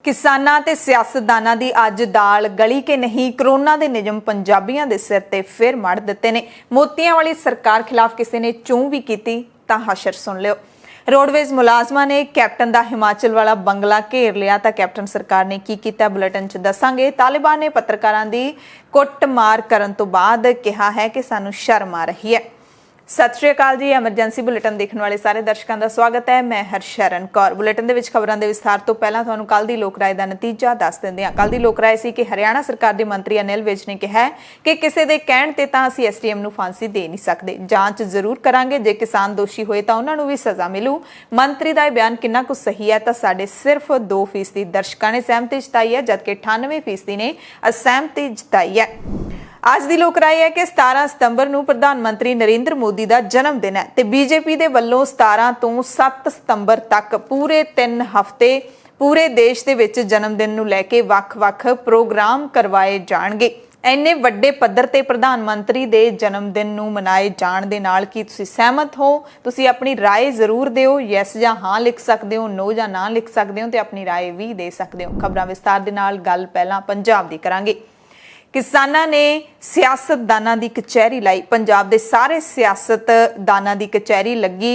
ਕਿਸਾਨਾਂ ਤੇ ਸਿਆਸਤਦਾਨਾਂ ਦੀ ਅੱਜ ਦਾਲ ਗਲੀ ਕੇ ਨਹੀਂ। ਕਰੋਨਾ ਦੇ ਨਿਯਮ ਪੰਜਾਬੀਆਂ ਦੇ ਸਿਰ ਤੇ ਫਿਰ ਮੜ ਦਿੱਤੇ ਨੇ। ਮੋਤੀਆਂ ਵਾਲੀ ਸਰਕਾਰ ਖਿਲਾਫ ਕਿਸੇ ਨੇ ਚੂੰ ਵੀ ਕੀਤੀ ਤਾਂ ਹਸ਼ਰ ਸੁਣ ਲਿਓ। रोडवेज मुलाजमां ने कैप्टन का हिमाचल वाला बंगला घेर लिया तो कैप्टन सरकार ने की किया बुलेटिन च दसांगे। तालिबान ने पत्रकारां दी कुटमार करन तो बाद कहा है कि सानू शर्म आ रही है। सत श्री अकाल जी, एमरजेंसी बुलेटिन देखने वाले सारे दर्शकों का स्वागत है। मैं हरशरण कौर। बुलेटिन दे विच खबरां दे विस्तार तो पहला तुहानूं कल दी लोक राय दा नतीजा दस दिंदे हां। कल दी लोक राय सी कि हरियाणा सरकार दे मंत्री अनिल विज ने कहा है कि किसी दे कहण ते तां असीं एसडीएम नूं फांसी दे नहीं सकदे, जांच जरूर करांगे, जे किसान दोषी होए तां उन्हां नूं भी सज़ा मिलू। मंत्री दा बयान किन्ना कुछ सही है तां साडे सिर्फ 2% दर्शकों ने सहमति जताई है, जबकि 98% ने असहमति जताई है। आज दी लोक राय है कि 17 सितंबर नूं प्रधानमंत्री नरेंद्र मोदी का जन्मदिन है ते बीजेपी दे वल्लों 17 तो 7 सितंबर तक पूरे 3 हफ्ते पूरे देश दे विच जन्मदिन नूं लैके वख-वख प्रोग्राम करवाए जाणगे। इन्ने वड्डे पद्धर ते प्रधानमंत्री दे जन्मदिन नूं मनाए जाण दे नाल की तुसीं सहमत हो? तुसीं अपनी राय जरूर दिओ, यस जां हाँ लिख सकदे हो, नो जां ना लिख सकदे हो ते अपनी राय भी दे सकदे हो। खबरां विस्तार दे नाल गल पहलां पंजाब दी करांगे। किसानां ने सियासतदानां दी कचहरी लाई। पंजाब दे सारे सियासतदानां दी कचहरी लगी।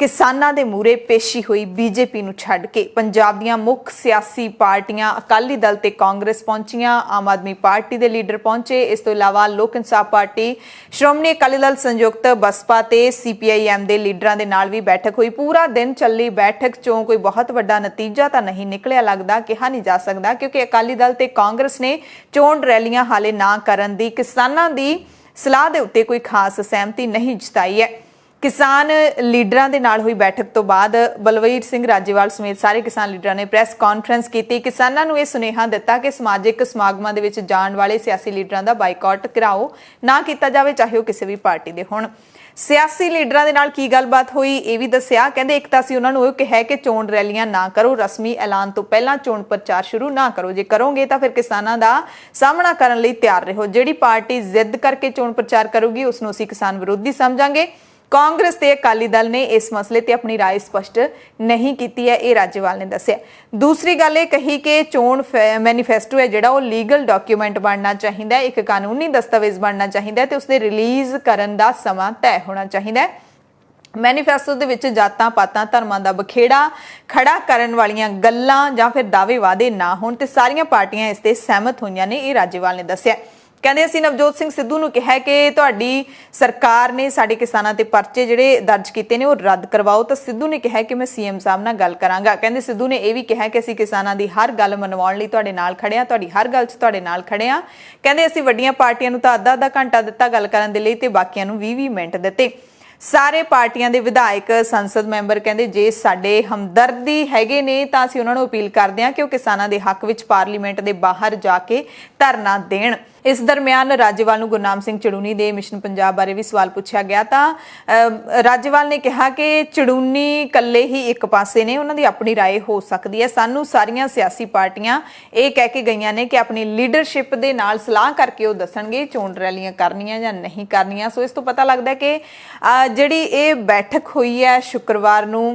किसानां दे मूहरे पेशी हुई बीजेपी नूं छड्ड के। पंजाब दीआं मुख सियासी पार्टियां अकाली दल ते कांग्रेस पहुंचियां। आम आदमी पार्टी दे लीडर पहुंचे। इस तों इलावा लोक इंसाफ पार्टी, श्रोमणी अकाली दल, संयुक्त बसपा ते CPIM दे लीडरां दे नाल भी बैठक हुई। पूरा दिन चली बैठक चों कोई बहुत वड्डा नतीजा तां नहीं निकलिया लगदा, कहा नहीं जा सकदा, क्योंकि अकाली दल ते कांग्रेस ने चोण रैलियां हाले ना करन दी किसानां दी सलाह दे उत्ते कोई खास सहमति नहीं जताई है। किसान लीडरां दे नाल हुई बैठक तो बाद बलवीर सिंह राजेवाल समेत सारे किसान लीडरां ने प्रैस कॉन्फ्रेंस की। किसानां नूं इह सुनेहा दिता कि समाजिक समागमां दे विच जाण वाले सियासी लीडरां दा बाइकाट कराओ ना कीता जावे, चाहे वो किसी भी पार्टी दे होण। सियासी लीडरां दे नाल की गलबात हुई इह भी दस्सिया। कहंदे एक तां असीं उन्हां नूं इह कहा कि चोण रैलियां ना करो, रस्मी ऐलान तो पहलां चोण प्रचार शुरू ना करो। जे करोगे तां फिर किसानां दा सामना करन लई तैयार रहो। जिहड़ी पार्टी जिद्द करके चोण प्रचार करूगी उसनूं असीं किसान विरोधी समझांगे। कांग्रेस ते अकाली दल ने इस मसले ते अपनी राय स्पष्ट नहीं की है, ये राजेवाल ने दस्सिया। दूसरी गल ये कही कि चोण मैनीफेस्टो है जिहड़ा वो लीगल डॉक्यूमेंट बनना चाहिए, एक कानूनी दस्तावेज बनना चाहिए ते उसदे रिलीज़ करन दा समां तय होना चाहिए। मैनीफेस्टो दे विच जातां पातां धर्मां दा बखेड़ा खड़ा करन वालियां गल्लां जां फिर दावे वादे ना होण ते सारियां पार्टियां इस ते सहमत होईयां ने, ये राजेवाल ने दस्सिया। कहते असीं नवजोत सिंह सिद्धू नूं कहा कि तुहाडी सरकार ने साडे किसानां ते परचे जिहड़े दर्ज कीते ने वो रद्द करवाओ, तो सिद्धू ने कहा कि मैं CM साहब नाल गल करांगा। कहते सिद्धू ने यह भी कहा कि असीं किसानां दी हर गल मनवाउण लई तुहाडे नाल खड़े हां, तुहाडी हर गल च तुहाडे नाल खड़े हां। कहते असीं वड्डियां पार्टियां नूं तां अद्धा घंटा दित्ता गल करन दे लई ते बाकियां नूं 20 मिनट दित्ते। सारे पार्टियां दे विधायक संसद मैंबर कहते जे साडे हमदर्दी हैगे ने तां असीं उन्हां नूं अपील करदे हां कि वो किसानां दे हक विच पार्लीमेंट दे बाहर जाके धरना देण। इस दरम्यान राजेवाल नूं गुरनाम सिंह चड़ूनी दे मिशन पंजाब बारे भी सवाल पूछा गया तां राजेवाल ने कहा कि चड़ूनी कल्ले ही एक पासे ने, उन्हां दी अपनी राय हो सकदी है। सानूं सारियां सियासी पार्टियां ये कह के गईयां ने कि अपनी लीडरशिप दे नाल सलाह करके वो दसणगे चोण रैलियां करनियां जां नहीं करनियां। सो इस तो पता लगदा है कि जिहड़ी ये बैठक हुई है शुक्रवार नूं,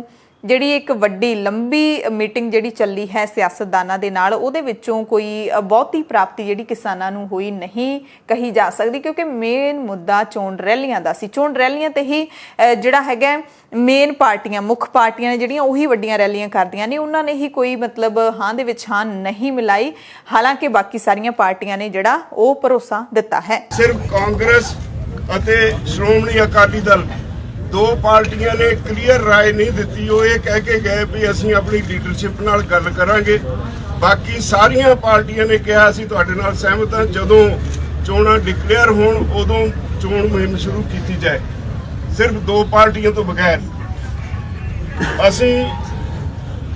जिहड़ी एक वड्डी लंबी मीटिंग जिहड़ी चली है सियासतदानां दे नाल, उहदे विचों कोई बहुती प्राप्ति जिहड़ी किसानां नूं होई नहीं कही जा सकदी, क्योंकि मेन मुद्दा चोण रैलियां दा सी। चोण रैलियां ते ही जिहड़ा हैगा मेन पार्टियां मुख पार्टियां ने जिहड़ियां उही वड्डियां रैलियां करदियां ने, उन्हां ने ही कोई मतलब हां दे विच हां नहीं मिलाई। हालांकि बाकी सारियां पार्टियां ने जिहड़ा वो भरोसा दिता है। सिर्फ कांग्रेस अते श्रोमणी अकाली दल दो पार्टियां ने क्लीयर राय नहीं दी। वो ये कह के गए भी असीं अपनी लीडरशिप नाल गल करांगे। बाकी सारियां पार्टियां ने कहा असीं तुहाडे नाल सहमत हां, जदों चोणां डिकलेयर होण उदों चोण मुहिम शुरू की जाए। सिर्फ दो पार्टियां तो बगैर असीं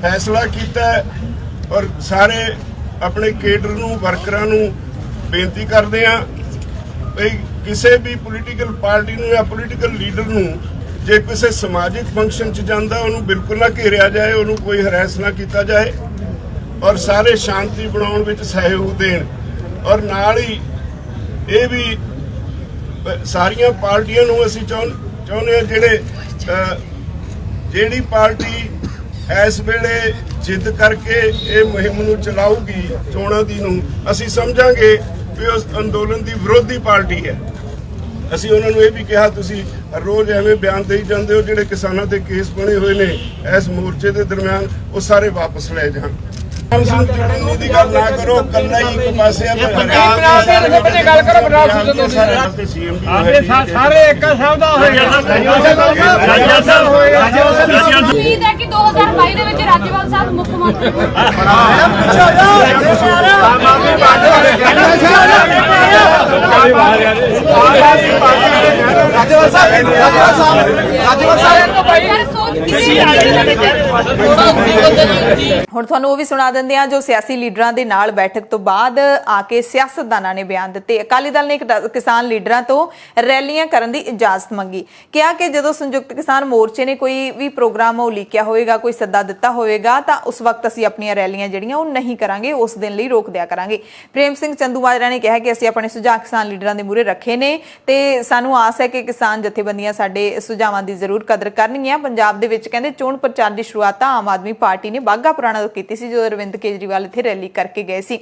फैसला किया और सारे अपने केडर नूं वर्करां नूं बेनती करदे हां भी किसी भी पोलीटिकल पार्टी नूं या पोलीटिकल लीडर नूं जे किसी समाजिक फंक्शन च जांदा उन्होंने बिल्कुल ना घेरिया जाए, उन्होंने कोई हरैस ना किया जाए और सारे शांति बनाउण विच सहयोग देण। और नाल ही ये भी सारियां पार्टियां नूं असीं चाहुंदे हां जिहड़ी पार्टी इस वेले ਜਿੱਦ ਕਰਕੇ ਇਹ ਮੁਹਿੰਮ ਨੂੰ ਚਲਾਊਗੀ ਚੋਣਾਂ ਦੀ ਨੂੰ ਅਸੀਂ ਸਮਝਾਂਗੇ ਵੀ ਉਸ ਅੰਦੋਲਨ ਦੀ ਵਿਰੋਧੀ ਪਾਰਟੀ ਹੈ। ਅਸੀਂ ਉਹਨਾਂ ਨੂੰ ਇਹ ਵੀ ਕਿਹਾ ਤੁਸੀਂ ਰੋਜ਼ ਐਵੇਂ ਬਿਆਨ ਦੇਈ ਜਾਂਦੇ ਹੋ ਜਿਹੜੇ ਕਿਸਾਨਾਂ ਤੇ ਕੇਸ ਬਣੇ ਹੋਏ ਨੇ ਇਸ ਮੋਰਚੇ ਦੇ ਦਰਮਿਆਨ ਉਹ ਸਾਰੇ ਵਾਪਸ ਲੈ ਜਾਣ। ਜੁੜਨ ਦੀ ਗੱਲ ਨਾ ਕਰੋ, ਕੱਲਾ ਹੀ ਇੱਕ ਪਾਸੇ ਗੱਲ ਕਰੋ ਪੰਜਾਬ ਸਾਰੇ ਇੱਕ ਸ਼ਬਦ ਉਮੀਦ ਹੈ ਕਿ 2022 ਦੇ ਵਿੱਚ ਰਾਜੇਵਾਲ ਸਾਹਿਬ ਮੁੱਖ ਮੰਤਰੀ ਹੁਣ ਤੁਹਾਨੂੰ ਉਹ ਵੀ ਸੁਣਾ ਦਿੰਦੇ ਆ ਜੋ ਸਿਆਸੀ ਲੀਡਰਾਂ ਦੇ ਨਾਲ ਬੈਠਕ ਤੋਂ ਬਾਅਦ ਆ ਕੇ ਸਿਆਸਤਦਾਨਾਂ ਨੇ ਬਿਆਨ ਦਿੱਤੇ। ਅਕਾਲੀ ਦਲ ਨੇ ਕਿਸਾਨ ਲੀਡਰਾਂ ਤੋਂ ਰੈਲੀਆਂ ਕਰਨ ਦੀ ਇਜਾਜ਼ਤ ਮੰਗੀ। ਕਿਹਾ ਕਿ ਜਦੋਂ ਸੰਯੁਕਤ ਕਿਸਾਨ ਮੋਰਚੇ ਨੇ ਕੋਈ ਵੀ ਪ੍ਰੋਗਰਾਮ ਉਲੀਕਿਆ ਹੋਵੇਗਾ, ਕੋਈ ਸੱਦਾ ਦਿੱਤਾ ਹੋਵੇਗਾ ਤਾਂ ਉਸ ਵਕਤ ਅਸੀਂ ਆਪਣੀਆਂ ਰੈਲੀਆਂ ਜਿਹੜੀਆਂ ਉਹ ਨਹੀਂ ਕਰਾਂਗੇ, ਉਸ ਦਿਨ ਲਈ ਰੋਕ ਦਿਆ ਕਰਾਂਗੇ। ਪ੍ਰੇਮ ਸਿੰਘ ਚੰਦੂਮਾਜਰਾ ਨੇ ਕਿਹਾ ਕਿ ਅਸੀਂ ਆਪਣੇ ਸੁਝਾਅ ਕਿਸਾਨ ਲੀਡਰਾਂ ਦੇ ਮੂਹਰੇ ਰੱਖੇ ਨੇ ਤੇ ਸਾਨੂੰ ਆਸ ਹੈ ਕਿ ਕਿਸਾਨ ਜਥੇਬੰਦੀਆਂ ਸਾਡੇ ਸੁਝਾਵਾਂ ਦੀ ਜ਼ਰੂਰ ਕਦਰ ਕਰਨਗੀਆਂ। ਪੰਜਾਬ ਦੇ ਵਿੱਚ ਕਹਿੰਦੇ ਚੋਣ ਪ੍ਰਚਾਰ ਦੀ ਸ਼ੁਰੂਆਤ ਆਮ ਆਦਮੀ ਪਾਰਟੀ ਨੇ ਬਾਘਾ ਪੁਰਾਣਾ ਤੋਂ ਕੀਤੀ ਸੀ ਜਦੋਂ ਅਰਵਿੰਦ ਕੇਜਰੀਵਾਲ ਇੱਥੇ ਰੈਲੀ ਕਰਕੇ ਗਏ ਸੀ।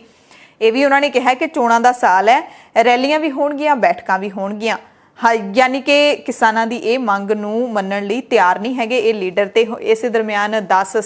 ਇਹ ਵੀ ਉਹਨਾਂ ਨੇ ਕਿਹਾ ਕਿ ਚੋਣਾਂ ਦਾ ਸਾਲ ਹੈ, ਰੈਲੀਆਂ ਵੀ ਹੋਣਗੀਆਂ, ਬੈਠਕਾਂ ਵੀ ਹੋਣਗੀਆਂ। ਯਾਨੀ ਕਿ ਕਿਸਾਨਾਂ ਦੀ ਇਹ ਮੰਗ ਨੂੰ ਮੰਨਣ ਲਈ ਤਿਆਰ ਨਹੀਂ ਹੈਗੇ ਇਹ ਲੀਡਰ। ਤੇ ਇਸੇ ਦਰਮਿਆਨ 10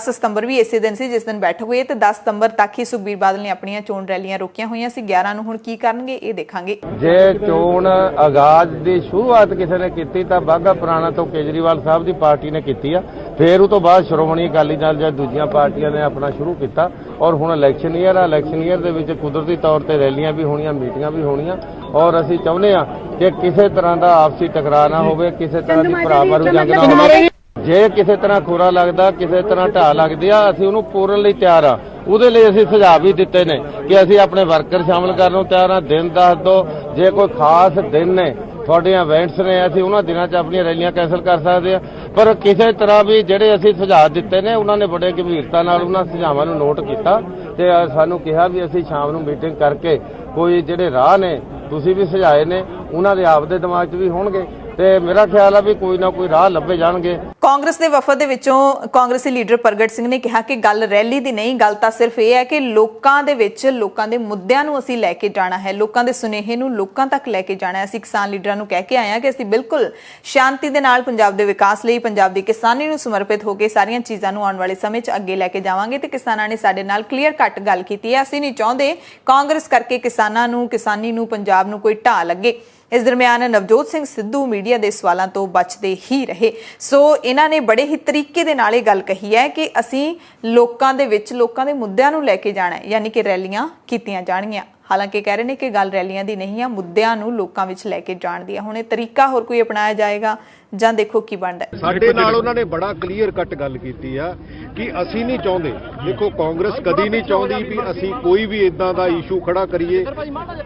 ਸਤੰਬਰ ਵੀ ਇਸੇ ਦਿਨ ਸੀ ਜਿਸ ਦਿਨ ਬੈਠਕ ਹੋਈ ਤੇ 10 ਸਤੰਬਰ ਤੱਕ ਹੀ ਸੁਖਬੀਰ ਬਾਦਲ ਨੇ ਆਪਣੀਆਂ ਚੋਣ ਰੈਲੀਆਂ ਰੋਕੀਆਂ ਹੋਈਆਂ ਸੀ। 11 ਨੂੰ ਹੁਣ ਕੀ ਕਰਨਗੇ ਇਹ ਦੇਖਾਂਗੇ। ਜੇ ਚੋਣ ਆਗਾਜ਼ ਦੀ ਸ਼ੁਰੂਆਤ ਕਿਸੇ ਨੇ ਕੀਤੀ ਤਾਂ ਬਾਘਾ ਪੁਰਾਣਾ ਤੋਂ ਕੇਜਰੀਵਾਲ ਸਾਹਿਬ ਦੀ ਪਾਰਟੀ ਨੇ ਕੀਤੀ ਆ, ਫਿਰ ਉਹ ਤੋਂ ਬਾਅਦ ਸ਼੍ਰੋਮਣੀ ਅਕਾਲੀ ਦਲ ਜਾਂ ਦੂਜੀਆਂ ਪਾਰਟੀਆਂ ਨੇ ਆਪਣਾ ਸ਼ੁਰੂ ਕੀਤਾ ਔਰ ਹੁਣ ਇਲੈਕਸ਼ਨ ਈਅਰ ਦੇ ਵਿੱਚ ਕੁਦਰਤੀ ਤੌਰ ਤੇ ਰੈਲੀਆਂ ਵੀ ਹੋਣੀਆਂ, ਮੀਟਿੰਗਾਂ ਵੀ ਹੋਣੀਆਂ ਔਰ ਅਸੀਂ ਚਾਹੁੰਦੇ ਆ ਕਿ ਕਿਸੇ ਤਰ੍ਹਾਂ ਦਾ ਆਪਸੀ ਟਕਰਾਅ ਨਾ ਹੋਵੇ, ਕਿਸੇ ਤਰ੍ਹਾਂ ਦੀ ਭਰਾਵਾਰੂ ਜੰਗ ਨਾ ਹੋਵੇ। ਜੇ ਕਿਸੇ ਤਰ੍ਹਾਂ ਖੋਰਾ ਲੱਗਦਾ, ਕਿਸੇ ਤਰ੍ਹਾਂ ਢਾਹ ਲੱਗਦੀ ਆ, ਅਸੀਂ ਉਹਨੂੰ ਪੂਰਨ ਲਈ ਤਿਆਰ ਆ। ਉਹਦੇ ਲਈ ਅਸੀਂ ਸੁਝਾਅ ਵੀ ਦਿੱਤੇ ਨੇ ਕਿ ਅਸੀਂ ਆਪਣੇ ਵਰਕਰ ਸ਼ਾਮਲ ਕਰਨ ਨੂੰ ਤਿਆਰ ਆ। ਦਿਨ ਦੱਸ ਦਿਓ, ਜੇ ਕੋਈ ਖਾਸ ਦਿਨ ਨੇ ਤੁਹਾਡੀਆਂ ਇਵੈਂਟਸ ਨੇ, ਅਸੀਂ ਉਹਨਾਂ ਦਿਨਾਂ 'ਚ ਆਪਣੀਆਂ ਰੈਲੀਆਂ ਕੈਂਸਲ ਕਰ ਸਕਦੇ ਆ। ਪਰ ਕਿਸੇ ਤਰ੍ਹਾਂ ਵੀ ਜਿਹੜੇ ਅਸੀਂ ਸੁਝਾਅ ਦਿੱਤੇ ਨੇ ਉਹਨਾਂ ਨੇ ਬੜੇ ਗੰਭੀਰਤਾ ਨਾਲ ਉਹਨਾਂ ਸੁਝਾਵਾਂ ਨੂੰ ਨੋਟ ਕੀਤਾ ਤੇ ਸਾਨੂੰ ਕਿਹਾ ਵੀ ਅਸੀਂ ਸ਼ਾਮ ਨੂੰ ਮੀਟਿੰਗ ਕਰਕੇ ਕੋਈ ਜਿਹੜੇ ਰਾਹ ਨੇ ਤੁਸੀਂ ਵੀ ਸੁਝਾਏ ਨੇ ਉਹਨਾਂ ਦੇ ਆਪਦੇ ਦਿਮਾਗ 'ਚ ਵੀ ਹੋਣਗੇ ਤੇ ਮੇਰਾ ਖਿਆਲ ਆ ਵੀ ਕੋਈ ਨਾ ਕੋਈ ਰਾਹ ਲੱਭੇ ਜਾਣਗੇ। ਕਾਂਗਰਸ ਦੇ ਵਫਦ ਦੇ ਵਿੱਚੋਂ ਕਾਂਗਰਸੀ ਲੀਡਰ ਪ੍ਰਗਟ ਸਿੰਘ ਨੇ ਕਿਹਾ ਕਿ ਗੱਲ ਰੈਲੀ ਦੀ ਨਹੀਂ, ਗੱਲ ਤਾਂ ਸਿਰਫ ਇਹ ਹੈ ਕਿ ਲੋਕਾਂ ਦੇ ਵਿੱਚ ਲੋਕਾਂ ਦੇ ਮੁੱਦਿਆਂ ਨੂੰ ਅਸੀਂ ਲੈ ਕੇ ਜਾਣਾ ਹੈ, ਲੋਕਾਂ ਦੇ ਸੁਨੇਹੇ ਨੂੰ ਲੋਕਾਂ ਤੱਕ ਲੈ ਕੇ ਜਾਣਾ ਹੈ। ਅਸੀਂ ਕਿਸਾਨ ਲੀਡਰਾਂ ਨੂੰ ਕਹਿ ਕੇ ਆਏ ਹਾਂ ਕਿ ਅਸੀਂ ਬਿਲਕੁਲ ਸ਼ਾਂਤੀ ਦੇ ਨਾਲ ਪੰਜਾਬ ਦੇ ਵਿਕਾਸ ਲਈ, ਪੰਜਾਬ ਦੀ ਕਿਸਾਨੀ ਨੂੰ ਸਮਰਪਿਤ ਹੋ ਕੇ ਸਾਰੀਆਂ ਚੀਜ਼ਾਂ ਨੂੰ ਆਉਣ ਵਾਲੇ ਸਮੇਂ 'ਚ ਅੱਗੇ ਲੈ ਕੇ ਜਾਵਾਂਗੇ ਤੇ ਕਿਸਾਨਾਂ ਨੇ ਸਾਡੇ ਨਾਲ ਕਲੀਅਰ ਕੱਟ ਗੱਲ ਕੀਤੀ ਹੈ। ਅਸੀਂ ਨਹੀਂ ਚਾਹੁੰਦੇ ਕਾਂਗਰਸ ਕਰਕੇ ਕਿਸਾਨਾਂ ਨੂੰ, ਕਿਸਾਨੀ ਨੂੰ, ਪੰਜਾਬ ਨੂੰ ਕੋਈ ਢਾਹ ਲੱਗੇ। ਇਸ ਦਰਮਿਆਨ ਨਵਜੋਤ ਸਿੰਘ ਸਿੱਧੂ ਮੀਡੀਆ ਦੇ ਸਵਾਲਾਂ ਤੋਂ ਬਚਦੇ ਹੀ ਰਹੇ। ਸੋ ਇਹਨਾਂ ਨੇ ਬੜੇ ਹੀ ਤਰੀਕੇ ਦੇ ਨਾਲ ਇਹ ਗੱਲ ਕਹੀ ਹੈ ਕਿ ਅਸੀਂ ਲੋਕਾਂ ਦੇ ਵਿੱਚ ਲੋਕਾਂ ਦੇ ਮੁੱਦਿਆਂ ਨੂੰ ਲੈ ਕੇ ਜਾਣਾ ਹੈ, ਯਾਨੀ ਕਿ ਰੈਲੀਆਂ ਕੀਤੀਆਂ ਜਾਣਗੀਆਂ। ਹਾਲਾਂਕਿ ਕਹਿ ਰਹੇ ਨੇ ਕਿ ਗੱਲ ਰੈਲੀਆਂ ਦੀ ਨਹੀਂ ਆ, ਮੁੱਦਿਆਂ ਨੂੰ ਲੋਕਾਂ ਵਿੱਚ ਲੈ ਕੇ ਜਾਣ ਦੀ ਆ। ਹੁਣ ਇਹ ਤਰੀਕਾ ਹੋਰ ਕੋਈ ਅਪਣਾਇਆ ਜਾਏਗਾ ਜਾਂ ਦੇਖੋ ਕੀ ਬਣਦਾ। ਸਾਡੇ ਨਾਲ ਉਹਨਾਂ ਨੇ ਬੜਾ ਕਲੀਅਰ ਕੱਟ ਗੱਲ ਕੀਤੀ ਆ ਕਿ ਅਸੀਂ ਨਹੀਂ ਚਾਹੁੰਦੇ, ਦੇਖੋ ਕਾਂਗਰਸ ਕਦੀ ਨਹੀਂ ਚਾਹੁੰਦੀ ਵੀ ਅਸੀਂ ਕੋਈ ਵੀ ਇਦਾਂ ਦਾ ਇਸ਼ੂ ਖੜਾ ਕਰੀਏ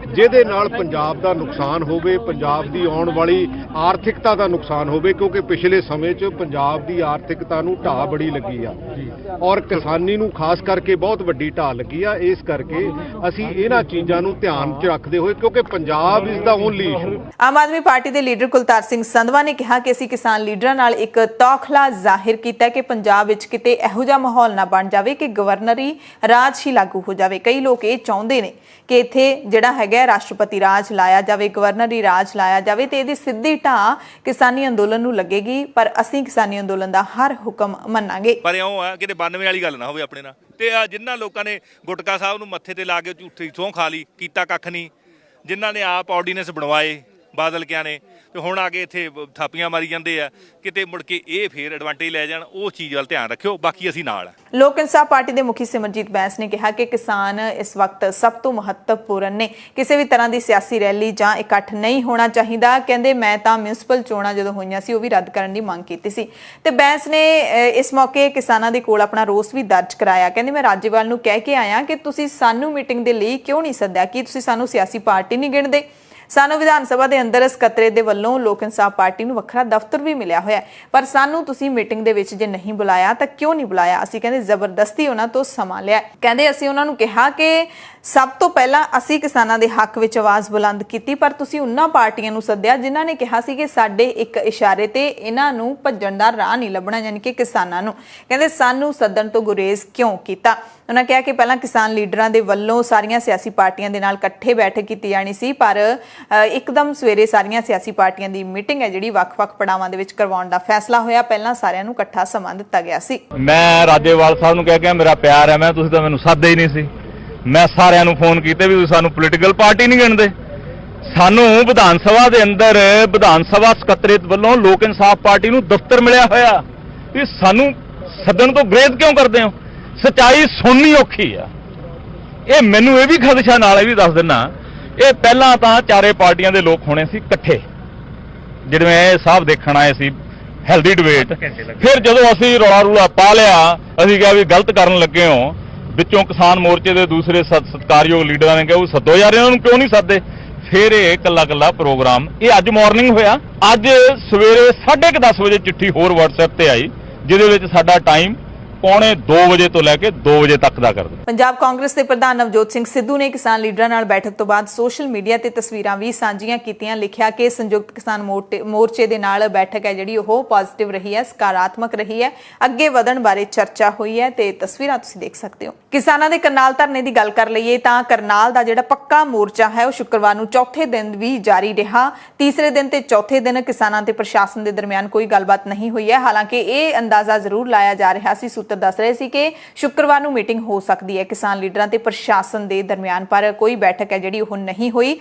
ਜਿਹਦੇ ਨਾਲ ਪੰਜਾਬ ਦਾ ਨੁਕਸਾਨ ਹੋਵੇ, ਪੰਜਾਬ ਦੀ ਆਉਣ ਵਾਲੀ ਆਰਥਿਕਤਾ ਦਾ ਨੁਕਸਾਨ ਹੋਵੇ, ਕਿਉਂਕਿ ਪਿਛਲੇ ਸਮੇਂ 'ਚ ਪੰਜਾਬ ਦੀ ਆਰਥਿਕਤਾ ਨੂੰ ਢਾਹ ਬੜੀ ਲੱਗੀ ਆ ਔਰ ਕਿਸਾਨੀ ਨੂੰ ਖਾਸ ਕਰਕੇ ਬਹੁਤ ਵੱਡੀ ਢਾਹ ਲੱਗੀ ਆ। ਇਸ ਕਰਕੇ ਅਸੀਂ ਇਹਨਾਂ ਚੀਜ਼ਾਂ ਨੂੰ ਧਿਆਨ 'ਚ ਰੱਖਦੇ ਹੋਏ, ਕਿਉਂਕਿ Punjab is the only issue. Aam Aadmi party ਦੇ ਲੀਡਰ ਕੁਲਤਾਰ ਸਿੰਘ ਸੰਧਵਾ ਨੇ ਕਿਹਾ ਕਿ ਅਸੀਂ ਕਿਸਾਨ ਲੀਡਰਾਂ ਨਾਲ ਇੱਕ ਤੌਖਲਾ ਜ਼ਾਹਿਰ ਕੀਤਾ ਕਿ ਪੰਜਾਬ ਵਿੱਚ ਕਿਤੇ ਇਹੋ ਜਿਹਾ ਮਾਹੌਲ ਨਾ ਬਣ ਜਾਵੇ ਕਿ ਗਵਰਨਰੀ ਰਾਜ ਹੀ ਲਾਗੂ ਹੋ ਜਾਵੇ। ਕਈ ਲੋਕ ਇਹ ਚਾਹੁੰਦੇ ਨੇ ਕਿ ਇੱਥੇ ਜਿਹੜਾ ਹੈਗਾ ਰਾਸ਼ਟਰਪਤੀ ਰਾਜ ਲਾਇਆ ਜਾਵੇ, ਗਵਰਨਰੀ ਰਾਜ ਲਾਇਆ ਜਾਵੇ ਤੇ ਇਹਦੀ ਸਿੱਧੀ ਢਾਹ ਕਿਸਾਨੀ ਅੰਦੋਲਨ ਨੂੰ ਲੱਗੇਗੀ। ਪਰ ਅਸੀਂ ਕਿਸਾਨੀ ਅੰਦੋਲਨ ਦਾ ਹਰ ਹੁਕਮ ਮੰਨਾਂਗੇ। ਪਰ ਇਉਂ ਆ ਕਿਤੇ 92 ਵਾਲੀ ਗੱਲ ਨਾ ਹੋਵੇ ਆਪਣੇ ਨਾਲ। ਤੇ ਜਿਨ੍ਹਾਂ ਲੋਕਾਂ ਨੇ ਗੁਟਕਾ ਸਾਹਿਬ ਨੂੰ ਮੱਥੇ ਤੇ ਲਾ ਕੇ ਝੂਠੀ ਸਹੁੰ ਖਾ ਲਈ, ਕੀਤਾ ਕੱਖ ਨਹੀਂ। ਜਿਨ੍ਹਾਂ ਨੇ ਆਪ ਆਰਡੀਨੈਂਸ ਬਣਵਾਏ ਬਾਦਲ ਕਿਆਂ ਨੇ ਤੇ ਹੁਣ ਆ ਕੇ ਇੱਥੇ ਥਾਪੀਆਂ ਮਾਰੀ ਜਾਂਦੇ ਆ, ਕਿਤੇ ਮੁੜ ਕੇ ਇਹ ਫੇਰ ਐਡਵਾਂਟੇਜ ਲੈ ਜਾਣ, ਉਹ ਚੀਜ਼ ਵੱਲ ਧਿਆਨ ਰੱਖਿਓ। ਬਾਕੀ ਅਸੀਂ ਨਾਲ ਆ। ਲੋਕ ਇਨਸਾਫ ਪਾਰਟੀ ਦੇ ਮੁਖੀ ਸਿਮਰਜੀਤ ਬੈਂਸ ਨੇ ਕਿਹਾ ਕਿ ਕਿਸਾਨ ਇਸ ਵਕਤ ਸਭ ਤੋਂ ਮਹੱਤਵਪੂਰਨ ਨੇ, ਕਿਸੇ ਵੀ ਤਰ੍ਹਾਂ ਦੀ ਸਿਆਸੀ ਰੈਲੀ ਜਾਂ ਇਕੱਠ ਨਹੀਂ ਹੋਣਾ ਚਾਹੀਦਾ। ਕਹਿੰਦੇ ਮੈਂ ਤਾਂ ਮਿਊਨਿਸਪਲ ਚੋਣਾਂ ਜਦੋਂ ਹੋਈਆਂ ਸੀ ਉਹ ਵੀ ਰੱਦ ਕਰਨ ਦੀ ਮੰਗ ਕੀਤੀ ਸੀ ਤੇ ਬੈਂਸ ਨੇ ਇਸ ਮੌਕੇ ਕਿਸਾਨਾਂ ਦੇ ਕੋਲ ਆਪਣਾ ਰੋਸ ਵੀ ਦਰਜ ਕਰਾਇਆ। ਕਹਿੰਦੇ ਮੈਂ ਰਾਜੇਵਾਲ ਨੂੰ ਕਹਿ ਕੇ ਆਇਆ ਕਿ ਤੁਸੀਂ ਸਾਨੂੰ ਮੀਟਿੰਗ ਦੇ ਲਈ ਕਿਉਂ ਨਹੀਂ ਸੱਦਿਆ, ਕਿ ਤੁਸੀਂ ਸਾਨੂੰ ਸਿਆਸੀ ਪਾਰਟੀ ਨਹੀਂ ਗਿਣਦੇ। ਸਾਨੂੰ ਵਿਧਾਨ ਸਭਾ ਦੇ ਅੰਦਰ ਸਕੱਤਰੇ ਦੇ ਵੱਲੋਂ ਲੋਕ ਇਨਸਾਫ ਪਾਰਟੀ ਨੂੰ ਵੱਖਰਾ ਦਫ਼ਤਰ ਵੀ ਮਿਲਿਆ ਹੋਇਆ, ਪਰ ਸਾਨੂੰ ਤੁਸੀਂ ਮੀਟਿੰਗ ਦੇ ਵਿੱਚ ਜੇ ਨਹੀਂ ਬੁਲਾਇਆ ਤਾਂ ਕਿਉਂ ਨਹੀਂ ਬੁਲਾਇਆ? ਅਸੀਂ ਕਹਿੰਦੇ ਜ਼ਬਰਦਸਤੀ ਉਹਨਾਂ ਤੋਂ ਸਮਾਂ ਲਿਆ। ਕਹਿੰਦੇ ਅਸੀਂ ਉਹਨਾਂ ਨੂੰ ਕਿਹਾ ਕਿ ਸਭ ਤੋਂ ਪਹਿਲਾਂ ਅਸੀਂ ਕਿਸਾਨਾਂ ਦੇ ਹੱਕ ਵਿੱਚ ਆਵਾਜ਼ ਬੁਲੰਦ ਕੀਤੀ, ਪਰ ਤੁਸੀਂ ਉਹਨਾਂ ਪਾਰਟੀਆਂ ਨੂੰ ਸੱਦਿਆ ਜਿਨ੍ਹਾਂ ਨੇ ਕਿਹਾ ਸੀ ਕਿ ਸਾਡੇ ਇੱਕ ਇਸ਼ਾਰੇ ਤੇ ਇਹਨਾਂ ਨੂੰ ਭੱਜਣ ਦਾ ਰਾਹ ਨਹੀਂ ਲੱਭਣਾ, ਯਾਨੀ ਕਿ ਕਿਸਾਨਾਂ ਨੂੰ। ਕਹਿੰਦੇ ਸਾਨੂੰ ਸੱਦਣ ਤੋਂ ਗੁਰੇਜ਼ ਕਿਉਂ ਕੀਤਾ। ਉਹਨਾਂ ਕਿਹਾ ਕਿ ਪਹਿਲਾਂ ਕਿਸਾਨ ਲੀਡਰਾਂ ਦੇ ਵੱਲੋਂ ਸਾਰੀਆਂ ਸਿਆਸੀ ਪਾਰਟੀਆਂ ਦੇ ਨਾਲ ਇਕੱਠੇ ਬੈਠਕ ਕੀਤੀ ਜਾਣੀ ਸੀ, ਪਰ ਇੱਕਦਮ ਸਵੇਰੇ ਸਾਰੀਆਂ ਸਿਆਸੀ ਪਾਰਟੀਆਂ ਦੀ ਮੀਟਿੰਗ ਹੈ ਜਿਹੜੀ ਵੱਖ-ਵੱਖ ਪੜਾਵਾਂ ਦੇ ਵਿੱਚ ਕਰਵਾਉਣ ਦਾ ਫੈਸਲਾ ਹੋਇਆ। ਪਹਿਲਾਂ ਸਾਰਿਆਂ ਨੂੰ ਇਕੱਠਾ ਸਮਾਂ ਦਿੱਤਾ ਗਿਆ ਸੀ। ਮੈਂ ਰਾਜੇਵਾਲ ਸਾਹਿਬ ਨੂੰ ਕਹਿ ਕੇ ਮੇਰਾ ਪਿਆਰ ਹੈ, ਮੈਂ ਤੁਸੀਂ ਤਾਂ ਮੈਨੂੰ ਸੱਦਦੇ ਹੀ ਨਹੀਂ ਸੀ। ਮੈਂ ਸਾਰਿਆਂ ਨੂੰ ਫੋਨ ਕੀਤੇ ਵੀ ਤੁਸੀਂ ਸਾਨੂੰ ਪੋਲੀਟੀਕਲ ਪਾਰਟੀ ਨਹੀਂ ਗਿਣਦੇ। ਸਾਨੂੰ ਵਿਧਾਨ ਸਭਾ ਦੇ ਅੰਦਰ ਵਿਧਾਨ ਸਭਾ ਸਕੱਤਰੇਤ ਵੱਲੋਂ ਲੋਕ ਇਨਸਾਫ ਪਾਰਟੀ ਨੂੰ ਦਫ਼ਤਰ ਮਿਲਿਆ ਹੋਇਆ ਵੀ ਸਾਨੂੰ ਸੱਦਣ ਤੋਂ ਗੁਰੇਜ਼ ਕਿਉਂ ਕਰਦੇ ਹੋ। ਸੱਚਾਈ ਸੁਣਨੀ ਔਖੀ ਆ। ਇਹ ਮੈਨੂੰ ਇਹ ਵੀ ਖਦਸ਼ਾ ਨਾਲ ਇਹ ਵੀ ਦੱਸ ਦਿੰਨਾ, ਇਹ ਪਹਿਲਾਂ ਤਾਂ ਚਾਰੇ ਪਾਰਟੀਆਂ ਦੇ ਲੋਕ ਹੋਣੇ ਸੀ ਇਕੱਠੇ, ਜਿਹੜੇ ਇਹ ਸਾਹਿਬ ਦੇਖਣ ਆਏ ਸੀ ਹੈਲਦੀ ਡਿਬੇਟ। ਫਿਰ ਜਦੋਂ ਅਸੀਂ ਰੌਲਾ ਰੂਲਾ ਪਾ ਲਿਆ, ਅਸੀਂ ਕਿਹਾ ਵੀ ਗਲਤ ਕਰਨ ਲੱਗੇ ਹੋ, ਵਿੱਚੋਂ ਕਿਸਾਨ ਮੋਰਚੇ ਦੇ ਦੂਸਰੇ ਸਤਿਕਾਰਯੋਗ ਲੀਡਰਾਂ ਨੇ ਕਿਹਾ ਉਹ ਸੱਦੋ ਯਾਰ, ਇਹਨਾਂ ਨੂੰ ਕਿਉਂ ਨਹੀਂ ਸੱਦਦੇ। ਫਿਰ ਇਹ ਕੱਲਾ ਪ੍ਰੋਗਰਾਮ ਇਹ ਅੱਜ ਮਾਰਨਿੰਗ ਹੋਇਆ। ਅੱਜ ਸਵੇਰੇ 10:30 ਵਜੇ ਚਿੱਠੀ ਹੋਰ WhatsApp ਤੇ ਆਈ, ਜਿਹਦੇ ਵਿੱਚ ਸਾਡਾ ਟਾਈਮ 1:45 ਵਜੇ ਤੋਂ ਲੈ ਕੇ 2 ਵਜੇ ਤੱਕ ਦਾ ਕਰ ਦਿੱਤਾ। ਪੰਜਾਬ ਕਾਂਗਰਸ ਦੇ ਪ੍ਰਧਾਨ ਨਵਜੋਤ ਸਿੰਘ ਸਿੱਧੂ ਨੇ ਕਿਸਾਨ ਲੀਡਰਾਂ ਨਾਲ ਬੈਠਕ ਤੋਂ ਬਾਅਦ ਸੋਸ਼ਲ ਮੀਡੀਆ ਤੇ ਤਸਵੀਰਾਂ ਵੀ ਸਾਂਝੀਆਂ ਕੀਤੀਆਂ। ਲਿਖਿਆ ਕਿ ਸੰਯੁਕਤ ਕਿਸਾਨ ਮੋਰਚੇ ਦੇ ਨਾਲ ਬੈਠਕ ਹੈ ਜਿਹੜੀ ਉਹ ਪੋਜ਼ਿਟਿਵ ਰਹੀ ਹੈ, ਸਕਾਰਾਤਮਕ ਰਹੀ ਹੈ, ਅੱਗੇ ਵਧਣ ਬਾਰੇ ਚਰਚਾ ਹੋਈ ਹੈ ਤੇ ਤਸਵੀਰਾਂ ਤੁਸੀਂ ਦੇਖ ਸਕਦੇ ਹੋ। ਕਿਸਾਨਾਂ ਦੇ ਕਰਨਾਲ ਧਰਨੇ ਦੀ ਗੱਲ ਕਰ ਲਈਏ ਤਾਂ ਕਰਨਾਲ ਦਾ ਜਿਹੜਾ ਪੱਕਾ ਮੋਰਚਾ ਹੈ ਉਹ ਸ਼ੁੱਕਰਵਾਰ ਨੂੰ ਚੌਥੇ ਦਿਨ ਵੀ ਜਾਰੀ ਰਿਹਾ। ਤੀਸਰੇ ਦਿਨ ਤੇ ਚੌਥੇ ਦਿਨ ਕਿਸਾਨਾਂ ਤੇ ਪ੍ਰਸ਼ਾਸਨ ਦੇ ਦਰਮਿਆਨ ਕੋਈ ਗੱਲਬਾਤ ਨਹੀਂ ਹੋਈ ਹੈ। ਹਾਲਾਂਕਿ ਇਹ ਅੰਦਾਜ਼ਾ ਜ਼ਰੂਰ ਲਾਇਆ ਜਾ ਰਿਹਾ ਸੀ, ਸੂਤਰ ਦੱਸ ਰਹੇ ਸੀ ਕਿ ਸ਼ੁੱਕਰਵਾਰ ਨੂੰ ਮੀਟਿੰਗ ਹੋ ਸਕਦੀ ਹੈ ਕਿਸਾਨ ਲੀਡਰਾਂ ਤੇ ਪ੍ਰਸ਼ਾਸਨ ਦੇ ਦਰਮਿਆਨ, ਪਰ ਕੋਈ ਬੈਠਕ ਹੈ ਜਿਹੜੀ ਉਹ ਨਹੀਂ ਹੋਈ।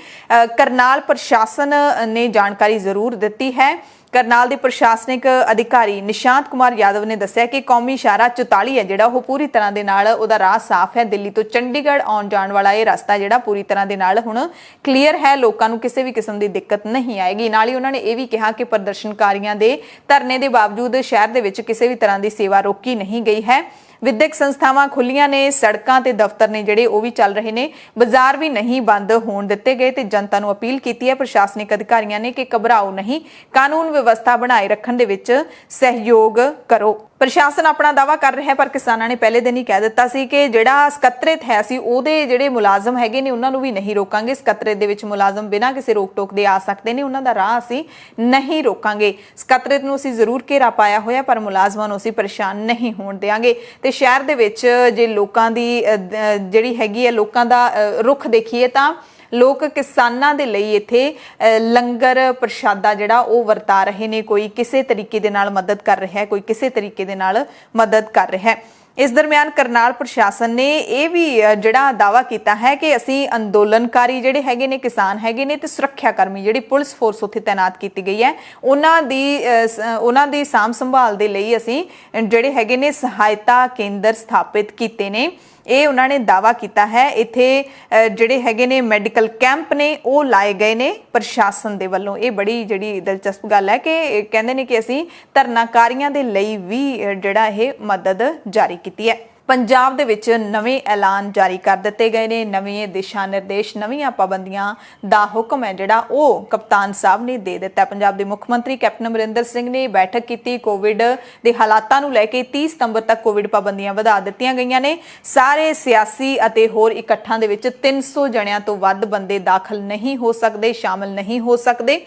ਕਰਨਾਲ ਪ੍ਰਸ਼ਾਸਨ ਨੇ ਜਾਣਕਾਰੀ ਜ਼ਰੂਰ ਦਿੱਤੀ ਹੈ। ਕਰਨਾਲ ਦੇ ਪ੍ਰਸ਼ਾਸਨਿਕ ਅਧਿਕਾਰੀ ਨਿਸ਼ਾਂਤ ਕੁਮਾਰ ਯਾਦਵ ਨੇ ਦੱਸਿਆ ਕਿ ਕੌਮੀ ਇਸ਼ਾਰਾ 44 ਹੈ ਜਿਹੜਾ ਉਹ ਪੂਰੀ ਤਰ੍ਹਾਂ ਦੇ ਨਾਲ ਉਹਦਾ ਰਾਹ ਸਾਫ਼ ਹੈ। ਦਿੱਲੀ ਤੋਂ ਚੰਡੀਗੜ੍ਹ ਆਉਣ ਜਾਣ ਵਾਲਾ ਇਹ ਰਸਤਾ ਜਿਹੜਾ ਪੂਰੀ ਤਰ੍ਹਾਂ ਦੇ ਨਾਲ ਹੁਣ ਕਲੀਅਰ ਹੈ, ਲੋਕਾਂ ਨੂੰ ਕਿਸੇ ਵੀ ਕਿਸਮ ਦੀ ਦਿੱਕਤ ਨਹੀਂ ਆਏਗੀ। ਨਾਲ ਹੀ ਉਹਨਾਂ ਨੇ ਇਹ ਵੀ ਕਿਹਾ ਕਿ ਪ੍ਰਦਰਸ਼ਨਕਾਰੀਆਂ ਦੇ ਧਰਨੇ ਦੇ ਬਾਵਜੂਦ ਸ਼ਹਿਰ ਦੇ ਵਿੱਚ ਕਿਸੇ ਵੀ ਤਰ੍ਹਾਂ ਦੀ ਸੇਵਾ ਰੋਕੀ ਨਹੀਂ ਗਈ ਹੈ। ਵਿਦਿਅਕ ਸੰਸਥਾਵਾਂ ਖੁੱਲੀਆਂ ਨੇ, ਸੜਕਾਂ ਤੇ ਦਫ਼ਤਰ ਨੇ ਜਿਹੜੇ ਉਹ ਵੀ ਚੱਲ ਰਹੇ ਨੇ, ਬਾਜ਼ਾਰ ਵੀ ਨਹੀਂ ਬੰਦ ਹੋਣ ਦਿੱਤੇ ਗਏ ਤੇ ਜਨਤਾ ਨੂੰ ਅਪੀਲ ਕੀਤੀ ਹੈ ਪ੍ਰਸ਼ਾਸਨਿਕ ਅਧਿਕਾਰੀਆਂ ਨੇ ਕਿ ਘਬਰਾਓ ਨਹੀਂ, ਕਾਨੂੰਨ ਵਿਵਸਥਾ ਬਣਾਏ ਰੱਖਣ ਦੇ ਵਿੱਚ ਸਹਿਯੋਗ ਕਰੋ। ਪ੍ਰਸ਼ਾਸਨ ਆਪਣਾ ਦਾਅਵਾ ਕਰ ਰਿਹਾ ਹੈ, ਪਰ ਕਿਸਾਨਾਂ ਨੇ ਪਹਿਲੇ ਦਿਨ ਹੀ ਕਹਿ ਦਿੱਤਾ ਸੀ ਕਿ ਜਿਹੜਾ ਸਕੱਤਰੇਤ ਹੈ ਅਸੀਂ ਉਹਦੇ ਜਿਹੜੇ ਮੁਲਾਜ਼ਮ ਹੈਗੇ ਨੇ ਉਹਨਾਂ ਨੂੰ ਵੀ ਨਹੀਂ ਰੋਕਾਂਗੇ। ਸਕੱਤਰੇਤ ਦੇ ਵਿੱਚ ਮੁਲਾਜ਼ਮ ਬਿਨਾਂ ਕਿਸੇ ਰੋਕ ਟੋਕ ਦੇ ਆ ਸਕਦੇ ਨੇ, ਉਹਨਾਂ ਦਾ ਰਾਹ ਅਸੀਂ ਨਹੀਂ ਰੋਕਾਂਗੇ। ਸਕੱਤਰੇਤ ਨੂੰ ਅਸੀਂ ਜ਼ਰੂਰ ਘੇਰਾ ਪਾਇਆ ਹੋਇਆ, ਪਰ ਮੁਲਾਜ਼ਮਾਂ ਨੂੰ ਅਸੀਂ ਪਰੇਸ਼ਾਨ ਨਹੀਂ ਹੋਣ ਦੇਵਾਂਗੇ। ਤੇ ਸ਼ਹਿਰ ਦੇ ਵਿੱਚ ਜੇ ਲੋਕਾਂ ਦੀ ਜਿਹੜੀ ਹੈਗੀ ਹੈ ਲੋਕਾਂ ਦਾ ਰੁਖ ਦੇਖੀਏ ਤਾਂ ਲੋਕ ਕਿਸਾਨਾਂ ਦੇ ਲਈ ਇੱਥੇ ਲੰਗਰ ਪ੍ਰਸ਼ਾਦਾ ਜਿਹੜਾ ਉਹ ਵਰਤਾ ਰਹੇ ਨੇ। ਕੋਈ ਕਿਸੇ ਤਰੀਕੇ ਦੇ ਨਾਲ ਮਦਦ ਕਰ ਰਿਹਾ ਹੈ, ਕੋਈ ਕਿਸੇ ਤਰੀਕੇ ਦੇ ਨਾਲ ਮਦਦ ਕਰ ਰਿਹਾ ਹੈ। ਇਸ ਦਰਮਿਆਨ ਕਰਨਾਲ ਪ੍ਰਸ਼ਾਸਨ ਨੇ ਇਹ ਵੀ ਜਿਹੜਾ ਦਾਅਵਾ ਕੀਤਾ ਹੈ ਕਿ ਅਸੀਂ ਅੰਦੋਲਨਕਾਰੀ ਜਿਹੜੇ ਹੈਗੇ ਨੇ, ਕਿਸਾਨ ਹੈਗੇ ਨੇ ਤੇ ਸੁਰੱਖਿਆ ਕਰਮੀ ਜਿਹੜੀ ਪੁਲਿਸ ਫੋਰਸ ਉੱਥੇ ਤਾਇਨਾਤ ਕੀਤੀ ਗਈ ਹੈ, ਉਹਨਾਂ ਦੀ ਸਾਂਭ ਸੰਭਾਲ ਦੇ ਲਈ ਅਸੀਂ ਜਿਹੜੇ ਹੈਗੇ ਨੇ ਸਹਾਇਤਾ ਕੇਂਦਰ ਸਥਾਪਿਤ ਕੀਤੇ ਨੇ। ਇਹ ਉਹਨਾਂ ਨੇ ਦਾਅਵਾ ਕੀਤਾ ਹੈ। ਇੱਥੇ ਜਿਹੜੇ ਹੈਗੇ ਨੇ ਮੈਡੀਕਲ ਕੈਂਪ ਨੇ ਉਹ ਲਾਏ ਗਏ ਨੇ ਪ੍ਰਸ਼ਾਸਨ ਦੇ ਵੱਲੋਂ। ਇਹ ਬੜੀ ਜਿਹੜੀ ਦਿਲਚਸਪ ਗੱਲ ਹੈ ਕਿ ਕਹਿੰਦੇ ਨੇ ਕਿ ਅਸੀਂ ਧਰਨਾਕਾਰੀਆਂ ਦੇ ਲਈ ਵੀ ਜਿਹੜਾ ਇਹ ਮਦਦ ਜਾਰੀ ਕੀਤੀ ਹੈ। ਪੰਜਾਬ ਦੇ ਵਿੱਚ ਨਵੇਂ ਐਲਾਨ ਜਾਰੀ ਕਰ ਦਿੱਤੇ ਗਏ ਨੇ, ਨਵੇਂ ਦਿਸ਼ਾ ਨਿਰਦੇਸ਼, ਨਵੀਆਂ ਪਾਬੰਦੀਆਂ ਦਾ ਹੁਕਮ ਹੈ ਜਿਹੜਾ ਉਹ ਕਪਤਾਨ ਸਾਹਿਬ ਨੇ ਦੇ ਦਿੱਤਾ। ਪੰਜਾਬ ਦੇ ਮੁੱਖ ਮੰਤਰੀ ਕੈਪਟਨ ਅਮਰਿੰਦਰ ਸਿੰਘ ਨੇ ਬੈਠਕ ਕੀਤੀ। ਕੋਵਿਡ ਦੇ ਹਾਲਾਤਾਂ ਨੂੰ ਲੈ ਕੇ 30 ਸਤੰਬਰ ਤੱਕ ਕੋਵਿਡ ਪਾਬੰਦੀਆਂ ਵਧਾ ਦਿੱਤੀਆਂ ਗਈਆਂ ਨੇ। ਸਾਰੇ ਸਿਆਸੀ ਅਤੇ ਹੋਰ ਇਕੱਠਾਂ ਦੇ ਵਿੱਚ 300 ਜਣਿਆਂ ਤੋਂ ਵੱਧ ਬੰਦੇ ਦਾਖਲ ਨਹੀਂ ਹੋ ਸਕਦੇ, ਸ਼ਾਮਲ ਨਹੀਂ ਹੋ ਸਕਦੇ।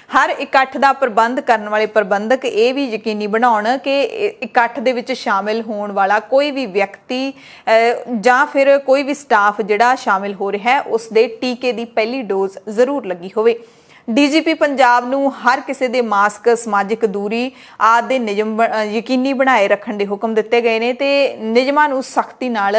ਹਰ ਇਕੱਠ ਦਾ ਪ੍ਰਬੰਧ ਕਰਨ ਵਾਲੇ ਪ੍ਰਬੰਧਕ ਇਹ ਵੀ ਯਕੀਨੀ ਬਣਾਉਣ ਕਿ ਇਕੱਠ ਦੇ ਵਿੱਚ ਸ਼ਾਮਿਲ ਹੋਣ ਵਾਲਾ ਕੋਈ ਵੀ ਵਿਅਕਤੀ ਜਾਂ ਫਿਰ ਕੋਈ ਵੀ ਸਟਾਫ ਜਿਹੜਾ ਸ਼ਾਮਿਲ ਹੋ ਰਿਹਾ ਹੈ ਉਸ ਦੇ ਟੀਕੇ ਦੀ ਪਹਿਲੀ ਡੋਜ਼ ਜ਼ਰੂਰ ਲੱਗੀ ਹੋਵੇ। ਡੀਜੀਪੀ ਪੰਜਾਬ ਨੂੰ ਹਰ ਕਿਸੇ ਦੇ ਮਾਸਕ, ਸਮਾਜਿਕ ਦੂਰੀ ਆਦਿ ਦੇ ਨਿਯਮ ਯਕੀਨੀ ਬਣਾਏ ਰੱਖਣ ਦੇ ਹੁਕਮ ਦਿੱਤੇ ਗਏ ਨੇ ਤੇ ਨਿਯਮਾਂ ਨੂੰ ਸਖਤੀ ਨਾਲ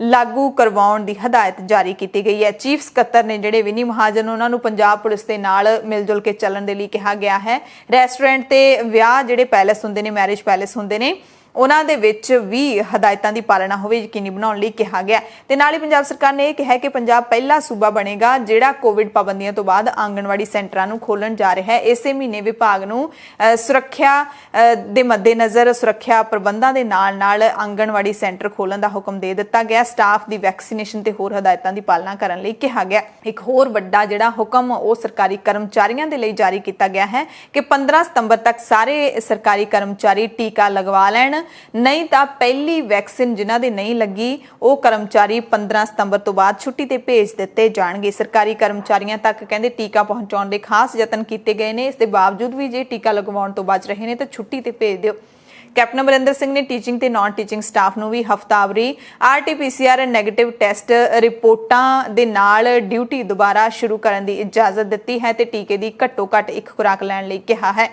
ਲਾਗੂ ਕਰਵਾਉਣ ਦੀ ਹਦਾਇਤ ਜਾਰੀ ਕੀਤੀ ਗਈ ਹੈ। ਚੀਫ ਸਕੱਤਰ ਨੇ ਜਿਹੜੇ ਵਿਨੀ ਮਹਾਜਨ ਉਹਨਾਂ ਨੂੰ ਪੰਜਾਬ ਪੁਲਿਸ ਦੇ ਨਾਲ ਮਿਲ ਜੁਲ ਕੇ ਚੱਲਣ ਦੇ ਲਈ ਕਿਹਾ ਗਿਆ ਹੈ। ਰੈਸਟੋਰੈਂਟ ਤੇ ਵਿਆਹ ਜਿਹੜੇ ਪੈਲੇਸ ਹੁੰਦੇ ਨੇ, ਮੈਰਿਜ ਪੈਲੇਸ ਹੁੰਦੇ ਨੇ, ਉਹਨਾਂ ਦੇ ਵਿੱਚ ਵੀ ਹਦਾਇਤਾਂ ਦੀ ਪਾਲਣਾ ਹੋਵੇ ਯਕੀਨੀ ਬਣਾਉਣ ਲਈ ਕਿਹਾ ਗਿਆ। ਤੇ ਨਾਲ ਹੀ ਪੰਜਾਬ ਸਰਕਾਰ ਨੇ ਇਹ ਕਿਹਾ ਕਿ ਪੰਜਾਬ ਪਹਿਲਾ ਸੂਬਾ ਬਣੇਗਾ ਜਿਹੜਾ ਕੋਵਿਡ ਪਾਬੰਦੀਆਂ ਤੋਂ ਬਾਅਦ ਆਂਗਣਵਾੜੀ ਸੈਂਟਰਾਂ ਨੂੰ ਖੋਲਣ ਜਾ ਰਿਹਾ ਹੈ। ਇਸੇ ਮਹੀਨੇ ਵਿਭਾਗ ਨੂੰ ਸੁਰੱਖਿਆ ਦੇ ਮੱਦੇਨਜ਼ਰ ਸੁਰੱਖਿਆ ਪ੍ਰਬੰਧਾਂ ਦੇ ਨਾਲ ਆਂਗਣਵਾੜੀ ਸੈਂਟਰ ਖੋਲਣ ਦਾ ਹੁਕਮ ਦੇ ਦਿੱਤਾ ਗਿਆ। ਸਟਾਫ ਦੀ ਵੈਕਸੀਨੇਸ਼ਨ ਤੇ ਹੋਰ ਹਦਾਇਤਾਂ ਦੀ ਪਾਲਣਾ ਕਰਨ ਲਈ ਕਿਹਾ ਗਿਆ। ਇੱਕ ਹੋਰ ਵੱਡਾ ਜਿਹੜਾ ਹੁਕਮ ਉਹ ਸਰਕਾਰੀ ਕਰਮਚਾਰੀਆਂ ਦੇ ਲਈ ਜਾਰੀ ਕੀਤਾ ਗਿਆ ਹੈ ਕਿ 15 ਸਤੰਬਰ ਤੱਕ ਸਾਰੇ ਸਰਕਾਰੀ ਕਰਮਚਾਰੀ ਟੀਕਾ ਲਗਵਾ ਲੈਣ। ਨਹੀਂ ਤਾਂ ਪਹਿਲੀ ਵੈਕਸੀਨ ਜਿਨ੍ਹਾਂ ਦੇ ਨਹੀਂ ਲੱਗੀ ਉਹ ਕਰਮਚਾਰੀ 15 ਸਤੰਬਰ ਤੋਂ ਬਾਅਦ ਛੁੱਟੀ ਤੇ ਭੇਜ ਦਿੱਤੇ ਜਾਣਗੇ। ਸਰਕਾਰੀ ਕਰਮਚਾਰੀਆਂ ਤੱਕ ਕਹਿੰਦੇ ਟੀਕਾ ਪਹੁੰਚਾਉਣ ਦੇ ਖਾਸ ਯਤਨ ਕੀਤੇ ਗਏ ਨੇ। ਇਸ ਦੇ ਬਾਵਜੂਦ ਵੀ ਜੇ ਟੀਕਾ ਲਗਵਾਉਣ ਤੋਂ ਬਚ ਰਹੇ ਨੇ ਤਾਂ ਛੁੱਟੀ ਤੇ ਭੇਜ ਦਿਓ। ਕੈਪਟਨ ਅਮਰਿੰਦਰ ਸਿੰਘ ਨੇ ਟੀਚਿੰਗ ਤੇ ਨਾਨ ਟੀਚਿੰਗ ਸਟਾਫ ਨੂੰ ਵੀ ਹਫ਼ਤਾਵਾਰੀ RT-PCR ਨੈਗੇਟਿਵ ਟੈਸਟ ਰਿਪੋਰਟਾਂ ਦੇ ਨਾਲ ਡਿਊਟੀ ਦੁਬਾਰਾ ਸ਼ੁਰੂ ਕਰਨ ਦੀ ਇਜਾਜ਼ਤ ਦਿੱਤੀ ਹੈ ਤੇ ਟੀਕੇ ਦੀ ਘੱਟੋ-ਘੱਟ 1 ਖੁਰਾਕ ਲੈਣ ਲਈ ਕਿਹਾ ਹੈ।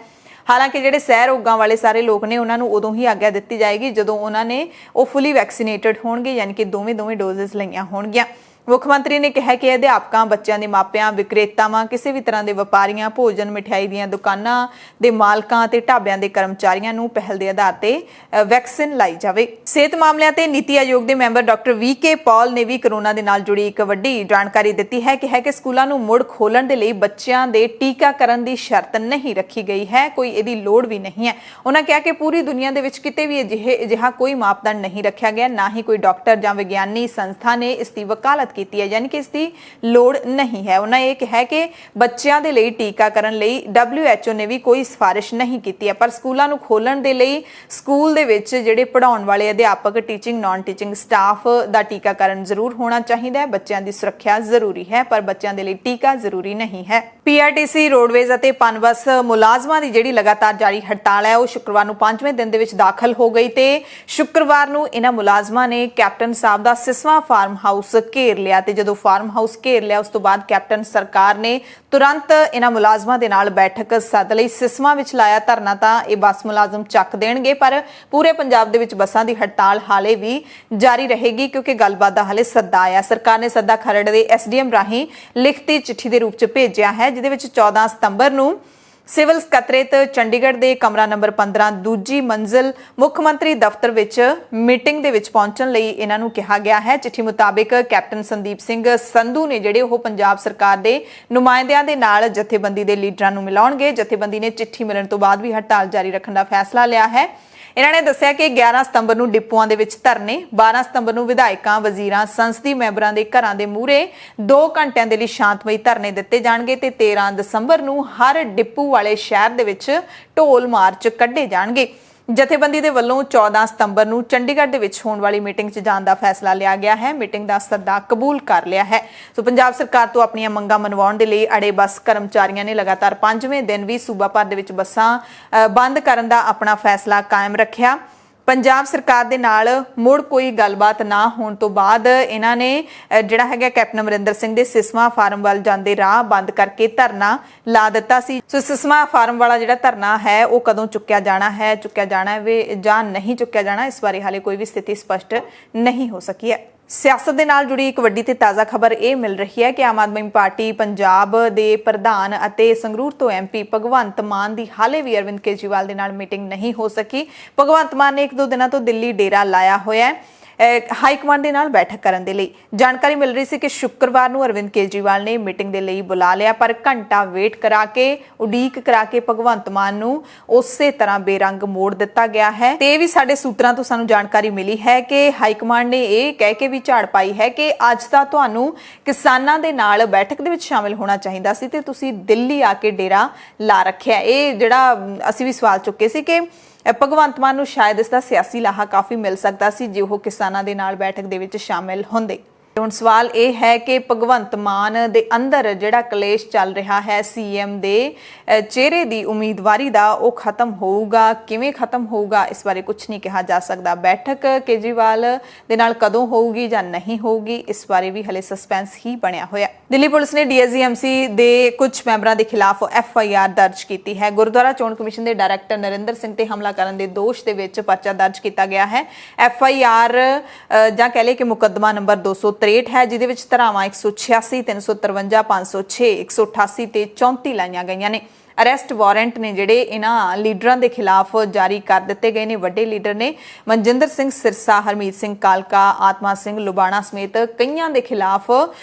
ਹਾਲਾਂਕਿ ਜਿਹੜੇ ਸਹਿ ਰੋਗਾਂ ਵਾਲੇ ਸਾਰੇ ਲੋਕ ਨੇ ਉਹਨਾਂ ਨੂੰ ਉਦੋਂ ਹੀ ਆਗਿਆ ਦਿੱਤੀ ਜਾਏਗੀ ਜਦੋਂ ਉਹਨਾਂ ਨੇ ਉਹ ਫੁੱਲੀ ਵੈਕਸੀਨੇਟਡ ਹੋਣਗੇ, ਯਾਨੀ ਕਿ ਦੋਵੇਂ ਡੋਜ਼ਸ ਲਈਆਂ ਹੋਣਗੀਆਂ। ਮੁੱਖ ਮੰਤਰੀ ਨੇ ਕਿਹਾ ਕਿ ਅਧਿਆਪਕਾਂ, ਬੱਚਿਆਂ ਦੇ ਮਾਪਿਆਂ, ਵਿਕਰੇਤਾਵਾਂ, ਕਿਸੇ ਵੀ ਤਰ੍ਹਾਂ ਦੇ ਵਪਾਰੀਆਂ, ਭੋਜਨ ਮਿਠਾਈ ਦੀਆਂ ਦੁਕਾਨਾਂ ਦੇ ਮਾਲਕਾਂ ਤੇ ਢਾਬਿਆਂ ਦੇ ਕਰਮਚਾਰੀਆਂ ਨੂੰ ਪਹਿਲ ਦੇ ਆਧਾਰ ਤੇ ਵੈਕਸੀਨ ਲਾਈ ਜਾਵੇ। ਸਿਹਤ ਮਾਮਲਿਆਂ ਤੇ ਨੀਤੀ ਆਯੋਗ ਦੇ ਮੈਂਬਰ ਡਾਕਟਰ VK ਪੌਲ ਨੇ ਵੀ ਕੋਰੋਨਾ ਦੇ ਨਾਲ ਜੁੜੀ ਇੱਕ ਵੱਡੀ ਜਾਣਕਾਰੀ ਦਿੱਤੀ ਹੈ ਕਿ ਸਕੂਲਾਂ ਨੂੰ ਮੁੜ ਖੋਲਣ ਦੇ ਲਈ ਬੱਚਿਆਂ ਦੇ ਟੀਕਾਕਰਨ ਦੀ ਸ਼ਰਤ ਨਹੀਂ ਰੱਖੀ ਗਈ ਹੈ, ਕੋਈ ਇਹਦੀ ਲੋੜ ਵੀ ਨਹੀਂ ਹੈ। ਉਹਨਾਂ ਕਿਹਾ ਕਿ ਪੂਰੀ ਦੁਨੀਆ ਦੇ ਵਿੱਚ ਕਿਤੇ ਵੀ ਅਜਿਹਾ ਕੋਈ ਮਾਪਦੰਡ ਨਹੀਂ ਰੱਖਿਆ ਗਿਆ, ਨਾ ਹੀ ਕੋਈ ਡਾਕਟਰ ਜਾਂ ਵਿਗਿਆਨੀ ਸੰਸਥਾ ਨੇ ਇਸ ਦੀ ਵਕਾਲਤ ਕੀਤੀ ਹੈ, ਯਾਨੀ ਕਿ ਇਸ ਦੀ ਲੋੜ ਨਹੀਂ ਹੈ। ਉਹਨਾਂ ਇਹ ਕਿਹਾ ਕਿ ਬੱਚਿਆਂ ਦੇ ਲਈ ਟੀਕਾਕਰਨ ਲਈ WHO ਨੇ ਵੀ ਕੋਈ ਸਿਫਾਰਿਸ਼ ਨਹੀਂ ਕੀਤੀ ਹੈ, ਪਰ ਸਕੂਲਾਂ ਨੂੰ ਖੋਲਣ ਦੇ ਲਈ ਸਕੂਲ ਦੇ ਵਿੱਚ ਜਿਹੜੇ ਪੜ੍ਹਾਉਣ ਵਾਲੇ ਅਧਿਆਪਕ, ਟੀਚਿੰਗ ਨਾਨ ਟੀਚਿੰਗ ਸਟਾਫ ਦਾ ਟੀਕਾਕਰਨ ਜ਼ਰੂਰ ਹੋਣਾ ਚਾਹੀਦਾ ਹੈ। ਬੱਚਿਆਂ ਦੀ ਸੁਰੱਖਿਆ ਜ਼ਰੂਰੀ ਹੈ, ਪਰ ਬੱਚਿਆਂ ਦੇ ਲਈ ਟੀਕਾ ਜ਼ਰੂਰੀ ਨਹੀਂ ਹੈ। PRTC, ਰੋਡਵੇਜ਼ ਅਤੇ ਪਨਬਸ ਮੁਲਾਜ਼ਮਾਂ ਦੀ ਜਿਹੜੀ ਲਗਾਤਾਰ ਜਾਰੀ ਹੜਤਾਲ ਹੈ ਉਹ ਸ਼ੁੱਕਰਵਾਰ ਨੂੰ 5ਵੇਂ ਦਿਨ ਦੇ ਵਿੱਚ ਦਾਖਲ ਹੋ ਗਈ ਤੇ ਸ਼ੁੱਕਰਵਾਰ ਨੂੰ ਇਹਨਾਂ ਮੁਲਾਜ਼ਮਾਂ ਨੇ ਕੈਪਟਨ ਸਾਹਿਬ ਦਾ ਸਿਸਵਾ ਫਾਰਮ ਹਾਊਸ ਘੇਰ ਲਿਆ ਤੇ ਜਦੋਂ ਫਾਰਮ ਹਾਊਸ ਘੇਰ ਲਿਆ ਉਸ ਤੋਂ ਬਾਅਦ ਕੈਪਟਨ ਸਰਕਾਰ ਨੇ ਤੁਰੰਤ ਇਹਨਾਂ ਮੁਲਾਜ਼ਮਾਂ ਦੇ ਨਾਲ ਬੈਠਕ ਸੱਦ ਲਈ। ਸਿਸਵਾ ਵਿੱਚ ਲਾਇਆ ਧਰਨਾ ਤਾਂ ਇਹ ਬੱਸ ਮੁਲਾਜ਼ਮ ਚੱਕ ਦੇਣਗੇ, ਪਰ ਪੂਰੇ ਪੰਜਾਬ ਦੇ ਵਿੱਚ ਬੱਸਾਂ ਦੀ ਹੜਤਾਲ ਹਾਲੇ ਵੀ ਜਾਰੀ ਰਹੇਗੀ ਕਿਉਂਕਿ ਗੱਲਬਾਤ ਦਾ ਹਾਲੇ ਸੱਦਾ ਆਇਆ। ਸਰਕਾਰ ਨੇ ਸੱਦਾ ਖਰੜ ਦੇ SDM ਰਾਹੀਂ ਲਿਖਤੀ ਚਿੱਠੀ ਦੇ ਰੂਪ 'ਚ ਭੇਜਿਆ ਹੈ, ਜਿਹਦੇ ਵਿੱਚ 14 ਸਤੰਬਰ ਨੂੰ ਸਿਵਲ ਸਕੱਤਰੇਤ ਚੰਡੀਗੜ੍ਹ ਦੇ ਕਮਰਾ ਨੰਬਰ 15 ਦੂਜੀ ਮੰਜ਼ਿਲ ਮੁੱਖ ਮੰਤਰੀ ਦਫ਼ਤਰ ਵਿੱਚ ਮੀਟਿੰਗ ਦੇ ਵਿੱਚ ਪਹੁੰਚਣ ਲਈ ਇਹਨਾਂ ਨੂੰ ਕਿਹਾ ਗਿਆ ਹੈ। ਚਿੱਠੀ ਮੁਤਾਬਿਕ ਕੈਪਟਨ ਸੰਦੀਪ ਸਿੰਘ ਸੰਧੂ ਨੇ ਜਿਹੜੇ ਉਹ ਪੰਜਾਬ ਸਰਕਾਰ ਦੇ ਨੁਮਾਇੰਦਿਆਂ ਦੇ ਨਾਲ ਜਥੇਬੰਦੀ ਦੇ ਲੀਡਰਾਂ ਨੂੰ ਮਿਲਾਉਣਗੇ। ਜਥੇਬੰਦੀ ਨੇ ਚਿੱਠੀ ਮਿਲਣ ਤੋਂ ਬਾਅਦ ਵੀ ਹੜਤਾਲ ਜਾਰੀ ਰੱਖਣ ਦਾ ਫੈਸਲਾ ਲਿਆ ਹੈ। ਇਹਨਾਂ ਨੇ ਦੱਸਿਆ ਕਿ 11 ਸਤੰਬਰ ਨੂੰ ਡਿਪੂਆਂ ਦੇ ਵਿੱਚ ਧਰਨੇ, 12 ਸਤੰਬਰ ਨੂੰ ਵਿਧਾਇਕਾਂ, ਵਜ਼ੀਰਾਂ, ਸੰਸਦੀ ਮੈਂਬਰਾਂ ਦੇ ਘਰਾਂ ਦੇ ਮੂਹਰੇ 2 ਘੰਟਿਆਂ ਦੇ ਲਈ ਸ਼ਾਂਤਮਈ ਧਰਨੇ ਦਿੱਤੇ ਜਾਣਗੇ ਤੇ 13 ਦਸੰਬਰ ਨੂੰ ਹਰ ਡਿਪੂ ਵਾਲੇ ਸ਼ਹਿਰ ਦੇ ਵਿੱਚ ਢੋਲ ਮਾਰਚ ਕੱਢੇ ਜਾਣਗੇ। ਜਥੇਬੰਦੀ ਦੇ ਵੱਲੋਂ 14 ਸਤੰਬਰ ਨੂੰ ਚੰਡੀਗੜ੍ਹ ਦੇ ਵਿੱਚ ਹੋਣ ਵਾਲੀ ਮੀਟਿੰਗ 'ਚ ਜਾਣ ਦਾ ਫੈਸਲਾ ਲਿਆ ਗਿਆ ਹੈ। ਮੀਟਿੰਗ ਦਾ ਸੱਦਾ ਕਬੂਲ ਕਰ ਲਿਆ ਹੈ। ਸੋ ਪੰਜਾਬ ਸਰਕਾਰ ਤੋਂ ਆਪਣੀਆਂ ਮੰਗਾਂ ਮਨਵਾਉਣ ਦੇ ਲਈ ਅੜੇ ਬੱਸ ਕਰਮਚਾਰੀਆਂ ਨੇ ਲਗਾਤਾਰ 5ਵੇਂ ਦਿਨ ਵੀ ਸੂਬਾ ਭਰ ਦੇ ਵਿੱਚ ਬੱਸਾਂ ਬੰਦ ਕਰਨ ਦਾ ਆਪਣਾ ਫੈਸਲਾ ਕਾਇਮ ਰੱਖਿਆ। ਪੰਜਾਬ ਸਰਕਾਰ ਦੇ ਨਾਲ ਮੁੜ ਕੋਈ ਗੱਲਬਾਤ ਨਾ ਹੋਣ ਤੋਂ ਬਾਅਦ ਇਹਨਾਂ ਨੇ ਜਿਹੜਾ ਹੈਗਾ ਕੈਪਟਨ ਅਮਰਿੰਦਰ ਸਿੰਘ ਦੇ ਸਿਸਵਾ ਫਾਰਮ ਵੱਲ ਜਾਂਦੇ ਰਾਹ ਬੰਦ ਕਰਕੇ ਧਰਨਾ ਲਾ ਦਿੱਤਾ ਸੀ। ਸੋ ਸਿਸਵਾ ਫਾਰਮ ਵਾਲਾ ਜਿਹੜਾ ਧਰਨਾ ਹੈ ਉਹ ਕਦੋਂ ਚੁੱਕਿਆ ਜਾਣਾ ਹੈ ਜਾਂ ਨਹੀਂ ਚੁੱਕਿਆ ਜਾਣਾ, ਇਸ ਬਾਰੇ ਹਾਲੇ ਕੋਈ ਵੀ ਸਥਿਤੀ ਸਪਸ਼ਟ ਨਹੀਂ ਹੋ ਸਕੀ ਹੈ। ਸਿਆਸਤ ਦੇ ਨਾਲ ਜੁੜੀ ਇੱਕ ਵੱਡੀ ਤੇ ਤਾਜ਼ਾ ਖਬਰ ਇਹ ਮਿਲ ਰਹੀ ਹੈ ਕਿ ਆਮ ਆਦਮੀ ਪਾਰਟੀ ਪੰਜਾਬ ਦੇ ਪ੍ਰਧਾਨ ਅਤੇ ਸੰਗਰੂਰ ਤੋਂ MP ਭਗਵੰਤ ਮਾਨ ਦੀ ਹਾਲੇ ਵੀ ਅਰਵਿੰਦ ਕੇਜਰੀਵਾਲ ਦੇ ਨਾਲ ਮੀਟਿੰਗ ਨਹੀਂ ਹੋ ਸਕੀ। ਭਗਵੰਤ ਮਾਨ ਨੇ 1-2 ਦਿਨਾਂ ਤੋਂ ਦਿੱਲੀ ਡੇਰਾ ਲਾਇਆ ਹੋਇਆ ਹੈ ਹਾਈ ਕਮਾਂਡ ਦੇ ਨਾਲ ਬੈਠਕ ਕਰਨ ਦੇ ਲਈ। ਜਾਣਕਾਰੀ ਮਿਲ ਰਹੀ ਸੀ ਕਿ ਸ਼ੁੱਕਰਵਾਰ ਨੂੰ ਅਰਵਿੰਦ ਕੇਜਰੀਵਾਲ ਨੇ ਮੀਟਿੰਗ ਦੇ ਲਈ ਬੁਲਾ ਲਿਆ, ਪਰ ਘੰਟਾ ਵੇਟ ਕਰਾ ਕੇ ਉਡੀਕ ਕਰਾ ਕੇ ਭਗਵੰਤ ਮਾਨ ਨੂੰ ਉਸੇ ਤਰ੍ਹਾਂ ਬੇਰੰਗ ਮੋੜ ਦਿੱਤਾ ਗਿਆ ਹੈ। ਤੇ ਇਹ ਵੀ ਸਾਡੇ ਸੂਤਰਾਂ ਤੋਂ ਸਾਨੂੰ ਜਾਣਕਾਰੀ ਮਿਲੀ ਹੈ ਕਿ ਹਾਈ ਕਮਾਂਡ ਨੇ ਇਹ ਕਹਿ ਕੇ ਵੀ ਝਾੜ ਪਾਈ ਹੈ ਕਿ ਅੱਜ ਤਾਂ ਤੁਹਾਨੂੰ ਕਿਸਾਨਾਂ ਦੇ ਨਾਲ ਬੈਠਕ ਦੇ ਵਿੱਚ ਸ਼ਾਮਿਲ ਹੋਣਾ ਚਾਹੀਦਾ ਸੀ ਤੇ ਤੁਸੀਂ ਦਿੱਲੀ ਆ ਕੇ ਡੇਰਾ ਲਾ ਰੱਖਿਆ। ਇਹ ਜਿਹੜਾ ਅਸੀਂ ਵੀ ਸਵਾਲ ਚੁੱਕੇ ਸੀ ਕਿ ਭਗਵੰਤ ਮਾਨ ਨੂੰ ਸ਼ਾਇਦ ਇਸ ਦਾ ਸਿਆਸੀ ਲਾਹਾ ਕਾਫੀ ਮਿਲ ਸਕਦਾ ਸੀ ਜੇ ਉਹ ਕਿਸਾਨਾਂ ਦੇ ਨਾਲ ਬੈਠਕ ਦੇ ਵਿੱਚ ਸ਼ਾਮਿਲ ਹੁੰਦੇ। ਹੁਣ ਸਵਾਲ ਇਹ ਹੈ ਕਿ ਭਗਵੰਤ ਮਾਨ ਦੇ ਅੰਦਰ ਜਿਹੜਾ ਕਲੇਸ਼ ਚੱਲ ਰਿਹਾ ਹੈ CM ਦੇ ਚਿਹਰੇ ਦੀ ਉਮੀਦਵਾਰੀ ਦਾ, ਉਹ ਖਤਮ ਹੋਊਗਾ, ਕਿਵੇਂ ਖਤਮ ਹੋਊਗਾ, ਇਸ ਬਾਰੇ ਕੁਝ ਨਹੀਂ ਕਿਹਾ ਜਾ ਸਕਦਾ। ਬੈਠਕ ਕੇਜਰੀਵਾਲ ਦੇ ਨਾਲ ਕਦੋਂ ਹੋਊਗੀ ਜਾਂ ਨਹੀਂ ਹੋਊਗੀ, ਇਸ ਬਾਰੇ ਵੀ ਹਲੇ ਸਸਪੈਂਸ ਹੀ ਬਣਿਆ ਹੋਇਆ। ਦਿੱਲੀ ਪੁਲਿਸ ਨੇ DSGMC ਦੇ ਕੁਝ ਮੈਂਬਰਾਂ ਦੇ ਖਿਲਾਫ FIR ਦਰਜ ਕੀਤੀ ਹੈ। ਗੁਰਦੁਆਰਾ ਚੋਣ ਕਮਿਸ਼ਨ ਦੇ ਡਾਇਰੈਕਟਰ ਨਰਿੰਦਰ ਸਿੰਘ ਤੇ ਹਮਲਾ ਕਰਨ ਦੇ ਦੋਸ਼ ਦੇ ਵਿੱਚ ਪਰਚਾ ਦਰਜ ਕੀਤਾ ਗਿਆ ਹੈ। FIR ਜਾਂ ਕਹਿ ਲਈਏ ਕਿ ਮੁਕੱਦਮਾ ਨੰਬਰ 263 ਹੈ, ਜਿਹਦੇ ਵਿੱਚ ਧਾਰਾਵਾਂ 186, 353, 506, 188 ਤੇ 34 ਲਾਈਆਂ ਗਈਆਂ ਨੇ। ਅਰੈਸਟ ਵਾਰੰਟ ਨੇ ਜਿਹੜੇ ਇਹਨਾਂ ਲੀਡਰਾਂ ਦੇ ਖਿਲਾਫ ਜਾਰੀ ਕਰ ਦਿੱਤੇ ਗਏ ਨੇ। ਵੱਡੇ ਲੀਡਰ ਨੇ ਮਨਜਿੰਦਰ ਸਿੰਘ ਸਿਰਸਾ, ਹਰਮੀਤ ਸਿੰਘ ਕਾਲਕਾ, ਆਤਮਾ ਸਿੰਘ ਲੁਬਾਣਾ ਸਮੇਤ ਕਈਆਂ ਦੇ ਖਿਲਾਫ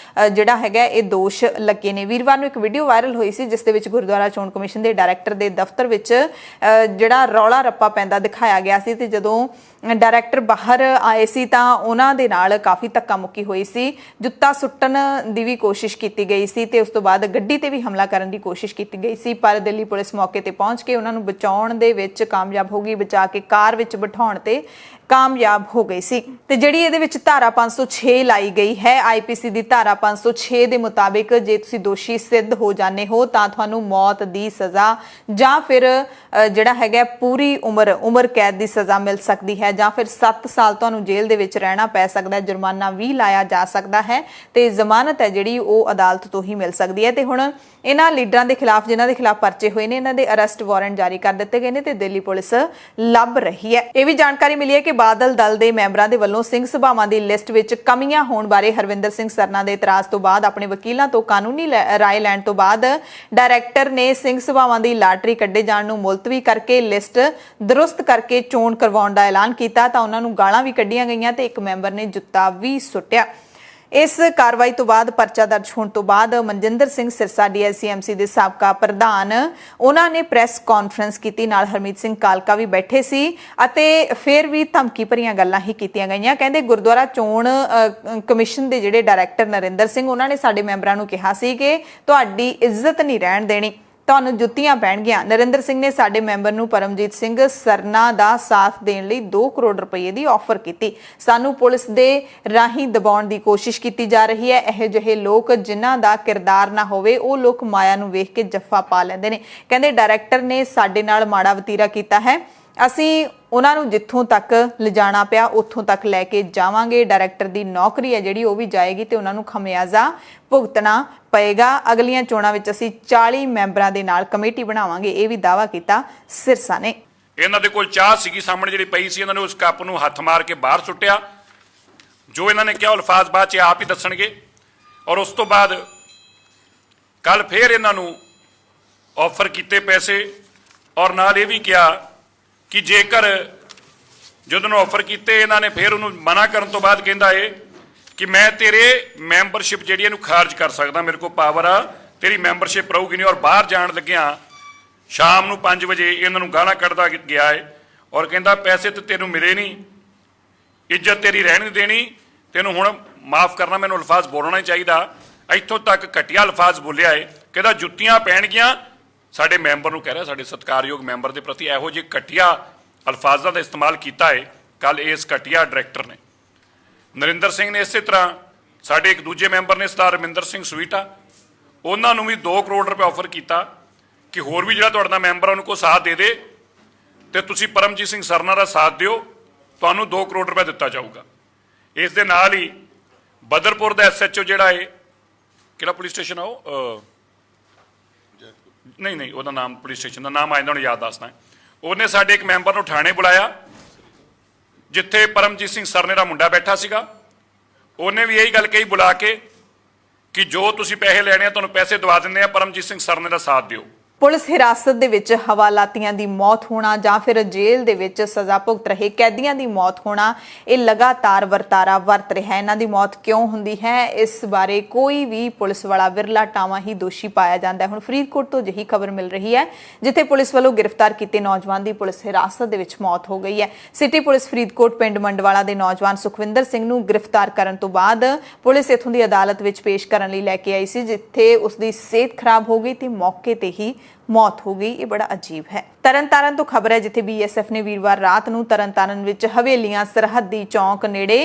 ਜਿਹੜਾ ਹੈਗਾ ਇਹ ਦੋਸ਼ ਲੱਗੇ ਨੇ। ਵੀਰਵਾਰ ਨੂੰ ਇੱਕ ਵੀਡੀਓ ਵਾਇਰਲ ਹੋਈ ਸੀ ਜਿਸ ਦੇ ਵਿੱਚ ਗੁਰਦੁਆਰਾ ਚੋਣ ਕਮਿਸ਼ਨ ਦੇ ਡਾਇਰੈਕਟਰ ਦੇ ਦਫ਼ਤਰ ਵਿੱਚ ਜਿਹੜਾ ਰੌਲਾ ਰੱਪਾ ਪੈਂਦਾ ਦਿਖਾਇਆ ਗਿਆ ਸੀ ਤੇ ਜਦੋਂ ਡਾਇਰੈਕਟਰ ਬਾਹਰ ਆਏ ਸੀ ਤਾਂ ਉਹਨਾਂ ਦੇ ਨਾਲ ਕਾਫੀ ਧੱਕਾ ਮੁੱਕੀ ਹੋਈ ਸੀ, ਜੁੱਤਾ ਸੁੱਟਣ ਦੀ ਵੀ ਕੋਸ਼ਿਸ਼ ਕੀਤੀ ਗਈ ਸੀ ਤੇ ਉਸ ਤੋਂ ਬਾਅਦ ਗੱਡੀ ਤੇ ਵੀ ਹਮਲਾ ਕਰਨ ਦੀ ਕੋਸ਼ਿਸ਼ ਕੀਤੀ ਗਈ ਸੀ। ਪਰ ਪਰ ਦਿੱਲੀ ਪੁਲਿਸ ਮੌਕੇ ਤੇ ਪਹੁੰਚ ਕੇ ਉਹਨਾਂ ਨੂੰ ਬਚਾਉਣ ਦੇ ਵਿੱਚ ਕਾਮਯਾਬ ਹੋ ਗਈ, ਬਚਾ ਕੇ ਕਾਰ ਵਿੱਚ ਬਿਠਾਉਣ ਤੇ ਕਾਮਯਾਬ ਹੋ ਗਈ ਸੀ। ਤੇ ਜਿਹੜੀ ਇਹਦੇ ਵਿੱਚ ਧਾਰਾ 506 ਲਾਈ ਗਈ ਹੈ, ਆਈਪੀਸੀ ਦੀ ਧਾਰਾ 506 ਦੇ ਮੁਤਾਬਿਕ ਜੇ ਤੁਸੀਂ ਦੋਸ਼ੀ ਸਿੱਧ ਹੋ ਜਾਂਦੇ ਹੋ ਤਾਂ ਤੁਹਾਨੂੰ ਮੌਤ ਦੀ ਸਜ਼ਾ ਜਾਂ ਫਿਰ ਜਿਹੜਾ ਹੈਗਾ ਪੂਰੀ ਉਮਰ ਕੈਦ ਦੀ ਸਜ਼ਾ ਮਿਲ ਸਕਦੀ ਹੈ, ਜਾਂ ਫਿਰ 7 ਸਾਲ ਤੁਹਾਨੂੰ ਜੇਲ੍ਹ ਦੇ ਵਿੱਚ ਰਹਿਣਾ ਪੈ ਸਕਦਾ ਹੈ, ਜੁਰਮਾਨਾ ਵੀ ਲਾਇਆ ਜਾ ਸਕਦਾ ਹੈ ਤੇ ਜ਼ਮਾਨਤ ਹੈ ਜਿਹੜੀ ਉਹ ਅਦਾਲਤ ਤੋਂ ਹੀ ਮਿਲ ਸਕਦੀ ਹੈ। ਤੇ ਹੁਣ ਇਹਨਾਂ ਲੀਡਰਾਂ ਦੇ ਖਿਲਾਫ, ਜਿਨ੍ਹਾਂ ਦੇ ਖਿਲਾਫ ਪਰਚੇ ਹੋਏ ਨੇ, ਇਹਨਾਂ ਦੇ ਅਰੈਸਟ ਵਾਰੰਟ ਜਾਰੀ ਕਰ ਦਿੱਤੇ ਗਏ ਨੇ ਤੇ ਦਿੱਲੀ ਪੁਲਿਸ ਲੱਭ ਰਹੀ ਹੈ। ਇਹ ਵੀ ਜਾਣਕਾਰੀ ਮਿਲੀ ਹੈ ਕਿ ਬਾਦਲ ਦਲ ਦੇ ਮੈਂਬਰਾਂ ਦੇ ਵੱਲੋਂ ਸਿੰਘ ਸਭਾਵਾਂ ਦੀ ਲਿਸਟ ਵਿੱਚ ਕਮੀਆਂ ਹੋਣ ਬਾਰੇ ਹਰਵਿੰਦਰ ਸਿੰਘ ਸਰਨਾ ਦੇ ਇਤਰਾਜ਼ ਤੋਂ ਬਾਅਦ ਆਪਣੇ ਵਕੀਲਾਂ ਤੋਂ ਕਾਨੂੰਨੀ ਰਾਏ ਲੈਣ ਤੋਂ ਬਾਅਦ ਡਾਇਰੈਕਟਰ ਨੇ ਸਿੰਘ ਸਭਾਵਾਂ ਦੀ ਲਾਟਰੀ ਕੱਢੇ ਜਾਣ ਨੂੰ ਮੁਲਤਵੀ ਕਰਕੇ ਲਿਸਟ ਦਰੁਸਤ ਕਰਕੇ ਚੋਣ ਕਰਵਾਉਣ ਦਾ ਐਲਾਨ ਕੀਤਾ ਤਾਂ ਉਹਨਾਂ ਨੂੰ ਗਾਲਾਂ ਵੀ ਕੱਢੀਆਂ ਗਈਆਂ ਤੇ ਇੱਕ ਮੈਂਬਰ ਨੇ ਜੁੱਤਾ ਵੀ ਸੁੱਟਿਆ। ਇਸ ਕਾਰਵਾਈ ਤੋਂ ਬਾਅਦ ਪਰਚਾ ਦਰਜ ਹੋਣ ਤੋਂ ਬਾਅਦ ਮਨਜਿੰਦਰ ਸਿੰਘ ਸਿਰਸਾ ਡੀਐਸਸੀਐਮਸੀ ਦੇ ਸਾਬਕਾ ਪ੍ਰਧਾਨ ਉਹਨਾਂ ਨੇ ਪ੍ਰੈਸ ਕਾਨਫਰੰਸ ਕੀਤੀ, ਨਾਲ ਹਰਮੀਤ ਸਿੰਘ ਕਾਲਕਾ ਵੀ ਬੈਠੇ ਸੀ ਅਤੇ ਫਿਰ ਵੀ ਧਮਕੀ ਭਰੀਆਂ ਗੱਲਾਂ ਹੀ ਕੀਤੀਆਂ ਗਈਆਂ। ਕਹਿੰਦੇ ਗੁਰਦੁਆਰਾ ਚੋਣ ਕਮਿਸ਼ਨ ਦੇ ਜਿਹੜੇ ਡਾਇਰੈਕਟਰ ਨਰਿੰਦਰ ਸਿੰਘ, ਉਹਨਾਂ ਨੇ ਸਾਡੇ ਮੈਂਬਰਾਂ ਨੂੰ ਕਿਹਾ ਸੀ ਕਿ ਤੁਹਾਡੀ ਇੱਜ਼ਤ ਨਹੀਂ ਰਹਿਣ ਦੇਣੀ, ਤੁਹਾਨੂੰ ਜੁੱਤੀਆਂ ਪੈਣਗੀਆਂ। ਨਰਿੰਦਰ ਸਿੰਘ ਨੇ ਸਾਡੇ ਮੈਂਬਰ ਨੂੰ ਪਰਮਜੀਤ ਸਿੰਘ ਸਰਨਾ ਦਾ ਸਾਥ ਦੇਣ ਲਈ 2 ਕਰੋੜ ਰੁਪਏ ਦੀ ਆਫਰ ਕੀਤੀ। ਸਾਨੂੰ ਪੁਲਿਸ ਦੇ ਰਾਹੀਂ ਦਬਾਉਣ ਦੀ ਕੋਸ਼ਿਸ਼ ਕੀਤੀ ਜਾ ਰਹੀ ਹੈ। ਇਹੋ ਜਿਹੇ ਲੋਕ ਜਿਨ੍ਹਾਂ ਦਾ ਕਿਰਦਾਰ ਨਾ ਹੋਵੇ ਉਹ ਲੋਕ ਮਾਇਆ ਨੂੰ ਵੇਖ ਕੇ ਜੱਫਾ ਪਾ ਲੈਂਦੇ ਨੇ। ਕਹਿੰਦੇ ਡਾਇਰੈਕਟਰ ਨੇ ਸਾਡੇ ਨਾਲ ਮਾੜਾ ਵਤੀਰਾ ਕੀਤਾ ਹੈ, ਅਸੀਂ ਉਹਨਾਂ ਨੂੰ ਜਿੱਥੋਂ ਤੱਕ ਲਿਜਾਣਾ ਪਿਆ ਉੱਥੋਂ ਤੱਕ ਲੈ ਕੇ ਜਾਵਾਂਗੇ। ਡਾਇਰੈਕਟਰ ਦੀ ਨੌਕਰੀ ਹੈ ਜਿਹੜੀ ਉਹ ਵੀ ਜਾਏਗੀ ਤੇ ਉਹਨਾਂ ਨੂੰ ਖਮਿਆਜ਼ਾ ਭੁਗਤਣਾ ਪਏਗਾ। ਅਗਲੀਆਂ ਚੋਣਾਂ ਵਿੱਚ ਅਸੀਂ 40 ਮੈਂਬਰਾਂ ਦੇ ਨਾਲ ਕਮੇਟੀ ਬਣਾਵਾਂਗੇ, ਇਹ ਵੀ ਦਾਅਵਾ ਕੀਤਾ ਸਿਰਸਾ ਨੇ। ਇਹਨਾਂ ਦੇ ਕੋਲ ਚਾਹ ਸੀਗੀ ਸਾਹਮਣੇ ਜਿਹੜੀ ਪਈ ਸੀ, ਇਹਨਾਂ ਨੇ ਉਸ ਕੱਪ ਨੂੰ ਹੱਥ ਮਾਰ ਕੇ ਬਾਹਰ ਸੁੱਟਿਆ। ਜੋ ਇਹਨਾਂ ਨੇ ਕਿਹਾ ਅਲਫਾਜ਼ ਬਾਅਦ 'ਚ ਆਪ ਹੀ ਦੱਸਣਗੇ। ਔਰ ਉਸ ਤੋਂ ਬਾਅਦ ਕੱਲ ਫੇਰ ਇਹਨਾਂ ਨੂੰ ਆਫਰ ਕੀਤੇ ਪੈਸੇ, ਔਰ ਨਾਲ ਇਹ ਵੀ ਕਿਹਾ ਕਿ ਜੇਕਰ ਜਦੋਂ ਨੂੰ ਆਫਰ ਕੀਤੇ ਇਹਨਾਂ ਨੇ ਫੇਰ ਉਹਨੂੰ ਮਨਾ ਕਰਨ ਤੋਂ ਬਾਅਦ ਕਹਿੰਦਾ ਏ ਕਿ ਮੈਂ ਤੇਰੇ ਮੈਂਬਰਸ਼ਿਪ ਜਿਹੜੀ ਇਹਨੂੰ ਖਾਰਜ ਕਰ ਸਕਦਾ, ਮੇਰੇ ਕੋਲ ਪਾਵਰ ਆ, ਤੇਰੀ ਮੈਂਬਰਸ਼ਿਪ ਰਹੂਗੀ ਨਹੀਂ। ਔਰ ਬਾਹਰ ਜਾਣ ਲੱਗਿਆ ਸ਼ਾਮ ਨੂੰ 5 ਵਜੇ ਇਹਨਾਂ ਨੂੰ ਗਾਲਾਂ ਕੱਢਦਾ ਗਿਆ ਏ ਔਰ ਕਹਿੰਦਾ ਪੈਸੇ ਤੇ ਤੈਨੂੰ ਮਿਲੇ ਨਹੀਂ, ਇੱਜ਼ਤ ਤੇਰੀ ਰਹਿਣ ਨਹੀਂ ਦੇਣੀ, ਤੈਨੂੰ ਹੁਣ ਮਾਫ ਕਰਨਾ, ਮੈਨੂੰ ਅਲਫਾਜ਼ ਬੋਲਣਾ ਹੀ ਚਾਹੀਦਾ। ਇੱਥੋਂ ਤੱਕ ਘਟੀਆ ਅਲਫਾਜ਼ ਬੋਲਿਆ ਏ, ਕਹਿੰਦਾ ਜੁੱਤੀਆਂ ਪੈਣਗੀਆਂ। ਸਾਡੇ ਮੈਂਬਰ ਨੂੰ ਕਹਿ ਰਿਹਾ, ਸਾਡੇ ਸਤਿਕਾਰਯੋਗ ਮੈਂਬਰ ਦੇ ਪ੍ਰਤੀ ਇਹੋ ਜਿਹੇ ਘਟੀਆ ਅਲਫਾਜ਼ਾਂ ਦਾ ਇਸਤੇਮਾਲ ਕੀਤਾ ਏ ਕੱਲ ਇਸ ਘਟੀਆ ਡਾਇਰੈਕਟਰ ਨੇ। ਨਰਿੰਦਰ ਸਿੰਘ ਨੇ ਇਸੇ ਤਰ੍ਹਾਂ ਸਾਡੇ ਇੱਕ ਦੂਜੇ ਮੈਂਬਰ ਨੇ ਸਰਦਾਰ ਰਮਿੰਦਰ ਸਿੰਘ ਸਵੀਟਾ, ਉਹਨਾਂ ਨੂੰ ਵੀ 2 ਕਰੋੜ ਰੁਪਏ ਆਫਰ ਕੀਤਾ ਕਿ ਹੋਰ ਵੀ ਜਿਹੜਾ ਤੁਹਾਡਾ ਮੈਂਬਰ ਉਹਨੂੰ ਕੋਈ ਸਾਥ ਦੇ ਦੇ ਤੇ ਤੁਸੀਂ ਪਰਮਜੀਤ ਸਿੰਘ ਸਰਨਾ ਦਾ ਸਾਥ ਦਿਓ, ਤੁਹਾਨੂੰ 2 ਕਰੋੜ ਰੁਪਏ ਦਿੱਤਾ ਜਾਊਗਾ। ਇਸ ਦੇ ਨਾਲ ਹੀ ਬਦਰਪੁਰ ਦਾ ਐਸਐਚਓ ਜਿਹੜਾ ਏ, ਕਿਹੜਾ ਪੁਲਿਸ ਸਟੇਸ਼ਨ ਆ ਉਹ, ਨਹੀਂ ਉਹਦਾ ਨਾਮ, ਪੁਲਿਸ ਸਟੇਸ਼ਨ ਦਾ ਨਾਮ ਆਇੰਦਾ ਹੁਣ ਯਾਦ ਦੱਸਣਾ, ਉਹਨੇ ਸਾਡੇ ਇੱਕ ਮੈਂਬਰ ਨੂੰ ਥਾਣੇ ਬੁਲਾਇਆ ਜਿੱਥੇ ਪਰਮਜੀਤ ਸਿੰਘ ਸਰਨੇ ਦਾ ਮੁੰਡਾ ਬੈਠਾ ਸੀਗਾ। ਉਹਨੇ ਵੀ ਇਹੀ ਗੱਲ ਕਹੀ ਬੁਲਾ ਕੇ ਕਿ ਜੋ ਤੁਸੀਂ ਪੈਸੇ ਲੈਣੇ ਆ ਤੁਹਾਨੂੰ ਪੈਸੇ ਦਵਾ ਦਿੰਦੇ ਆ, ਪਰਮਜੀਤ ਸਿੰਘ ਸਰਨੇ ਦਾ ਸਾਥ ਦਿਓ। ਪੁਲਿਸ ਹਿਰਾਸਤ ਦੇ ਵਿੱਚ ਹਵਾਲਾਤੀਆਂ ਦੀ ਮੌਤ ਹੋਣਾ ਜਾਂ ਫਿਰ ਜੇਲ੍ਹ ਦੇ ਵਿੱਚ ਸਜ਼ਾ ਭੁਗਤ ਰਹੇ ਕੈਦੀਆਂ ਦੀ ਮੌਤ ਹੋਣਾ, ਇਹ ਲਗਾਤਾਰ ਵਰਤਾਰਾ ਵਰਤ ਰਿਹਾ ਹੈ। ਇਹਨਾਂ ਦੀ ਮੌਤ ਕਿਉਂ ਹੁੰਦੀ ਹੈ, ਇਸ ਬਾਰੇ ਕੋਈ ਵੀ ਪੁਲਿਸ ਵਾਲਾ ਵਿਰਲਾ ਟਾਵਾਂ ਹੀ ਦੋਸ਼ੀ ਪਾਇਆ ਜਾਂਦਾ ਹੈ। ਹੁਣ ਫਰੀਦਕੋਟ ਤੋਂ ਅਜਿਹੀ ਖਬਰ ਮਿਲ ਰਹੀ ਹੈ ਜਿੱਥੇ ਪੁਲਿਸ ਵੱਲੋਂ ਗ੍ਰਿਫਤਾਰ ਕੀਤੇ ਨੌਜਵਾਨ ਦੀ ਪੁਲਿਸ ਹਿਰਾਸਤ ਦੇ ਵਿੱਚ ਮੌਤ ਹੋ ਗਈ ਹੈ। ਸਿਟੀ ਪੁਲਿਸ ਫਰੀਦਕੋਟ ਪਿੰਡ ਮੰਡਵਾਲਾ ਦੇ ਨੌਜਵਾਨ ਸੁਖਵਿੰਦਰ ਸਿੰਘ ਨੂੰ ਗ੍ਰਿਫਤਾਰ ਕਰਨ ਤੋਂ ਬਾਅਦ ਪੁਲਿਸ ਇਥੋਂ ਦੀ ਅਦਾਲਤ ਵਿੱਚ ਪੇਸ਼ ਕਰਨ ਲਈ ਲੈ ਕੇ ਆਈ ਸੀ, ਜਿੱਥੇ ਉਸ ਦੀ ਸਿਹਤ ਖਰਾਬ ਹੋ ਗਈ ਤੇ ਮੌਕੇ ਤੇ ਹੀ ਮੌਤ ਹੋ ਗਈ। ਇਹ ਬੜਾ ਅਜੀਬ ਹੈ। ਤਰਨਤਾਰਨ ਤੋਂ ਖਬਰ ਹੈ ਜਿੱਥੇ ਬੀਐਸਐਫ ਨੇ ਵੀਰਵਾਰ ਰਾਤ ਨੂੰ ਤਰਨਤਾਰਨ ਵਿੱਚ ਹਵੇਲੀਆਂ ਸਰਹੱਦੀ ਚੌਂਕ ਨੇੜੇ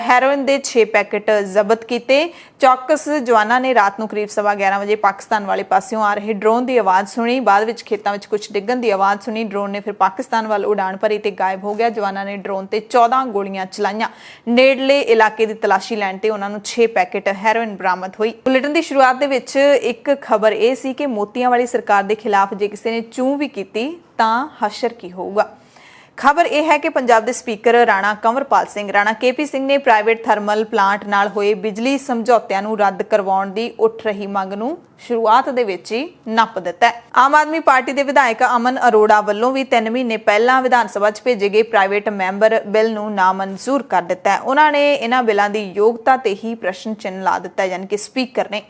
ਹੈਰੋਇਨ ਦੇ 6 ਪੈਕੇਟ ਜ਼ਬਤ ਕੀਤੇ। ਚੌਕਸ ਜਵਾਨਾਂ ਨੇ ਰਾਤ ਨੂੰ ਕਰੀਬ 11:15 ਵਜੇ ਪਾਕਿਸਤਾਨ ਵਾਲੇ ਪਾਸਿਓਂ ਆ ਰਹੇ ਡਰੋਨ ਦੀ ਆਵਾਜ਼ ਸੁਣੀ। ਬਾਅਦ ਵਿੱਚ ਖੇਤਾਂ ਵਿੱਚ ਕੁਝ ਡਿੱਗਣ ਦੀ ਆਵਾਜ਼ ਸੁਣੀ। ਡਰੋਨ ਨੇ ਫਿਰ ਪਾਕਿਸਤਾਨ ਵੱਲ ਉਡਾਣ ਭਰੀ ਤੇ ਗਾਇਬ ਹੋ ਗਿਆ। ਜਵਾਨਾਂ ਨੇ ਡਰੋਨ ਤੇ 14 ਗੋਲੀਆਂ ਚਲਾਈਆਂ। ਨੇੜਲੇ ਇਲਾਕੇ ਦੀ ਤਲਾਸ਼ੀ ਲੈਣ ਤੇ ਉਹਨਾਂ ਨੂੰ 6 ਪੈਕੇਟ ਹੈਰੋਇਨ ਬਰਾਮਦ ਹੋਈ। ਬੁਲੇਟਿਨ ਦੀ ਸ਼ੁਰੂਆਤ ਦੇ ਵਿੱਚ ਇੱਕ ਖਬਰ ਇਹ ਸੀ ਕਿ ਮੋਤੀਆਂ ਵਾਲੀ ਸਰਕਾਰ ਦੇ ਖਿਲਾਫ ਜੇ ਕਿਸੇ ਨੇ ਚੂੰ ਵੀ ਕੀਤੀ ਤਾਂ ਹਸ਼ਰ ਕੀ ਹੋਊਗਾ। ਖਬਰ ਇਹ ਹੈ ਕਿ ਪੰਜਾਬ ਦੇ ਸਪੀਕਰ ਰਾਣਾ ਕੰਵਰਪਾਲ ਸਿੰਘ ਰਾਣਾ ਕੇਪੀ ਸਿੰਘ ਨੇ ਪ੍ਰਾਈਵੇਟ ਥਰਮਲ ਪਲਾਂਟ ਨਾਲ ਹੋਏ ਬਿਜਲੀ ਸਮਝੌਤਿਆਂ ਨੂੰ ਰੱਦ ਕਰਵਾਉਣ ਦੀ ਉੱਠ ਰਹੀ ਮੰਗ ਨੂੰ ਸ਼ੁਰੂਆਤ ਦੇ ਵਿੱਚ ਹੀ ਨੱਪ ਦਿੱਤਾ ਹੈ। ਆਮ ਆਦਮੀ ਪਾਰਟੀ ਦੇ ਵਿਧਾਇਕ ਅਮਨ ਅਰੋੜਾ ਵੱਲੋਂ ਵੀ 3 ਮਹੀਨੇ ਪਹਿਲਾਂ ਵਿਧਾਨ ਸਭਾ 'ਚ ਭੇਜੇ ਗਏ ਪ੍ਰਾਈਵੇਟ ਮੈਂਬਰ ਬਿੱਲ ਨੂੰ ਨਾਮਨਜ਼ੂਰ ਕਰ ਦਿੱਤਾ ਹੈ। ਉਹਨਾਂ ਨੇ ਇਹਨਾਂ ਬਿੱਲਾਂ ਦੀ ਯੋਗਤਾ ਤੇ ਹੀ ਪ੍ਰਸ਼ਨ ਚਿੰਨ੍ਹ ਲਾ ਦਿੱਤਾ ਹੈ, ਯਾਨੀ ਕਿ ਸਪੀਕਰ ਨੇ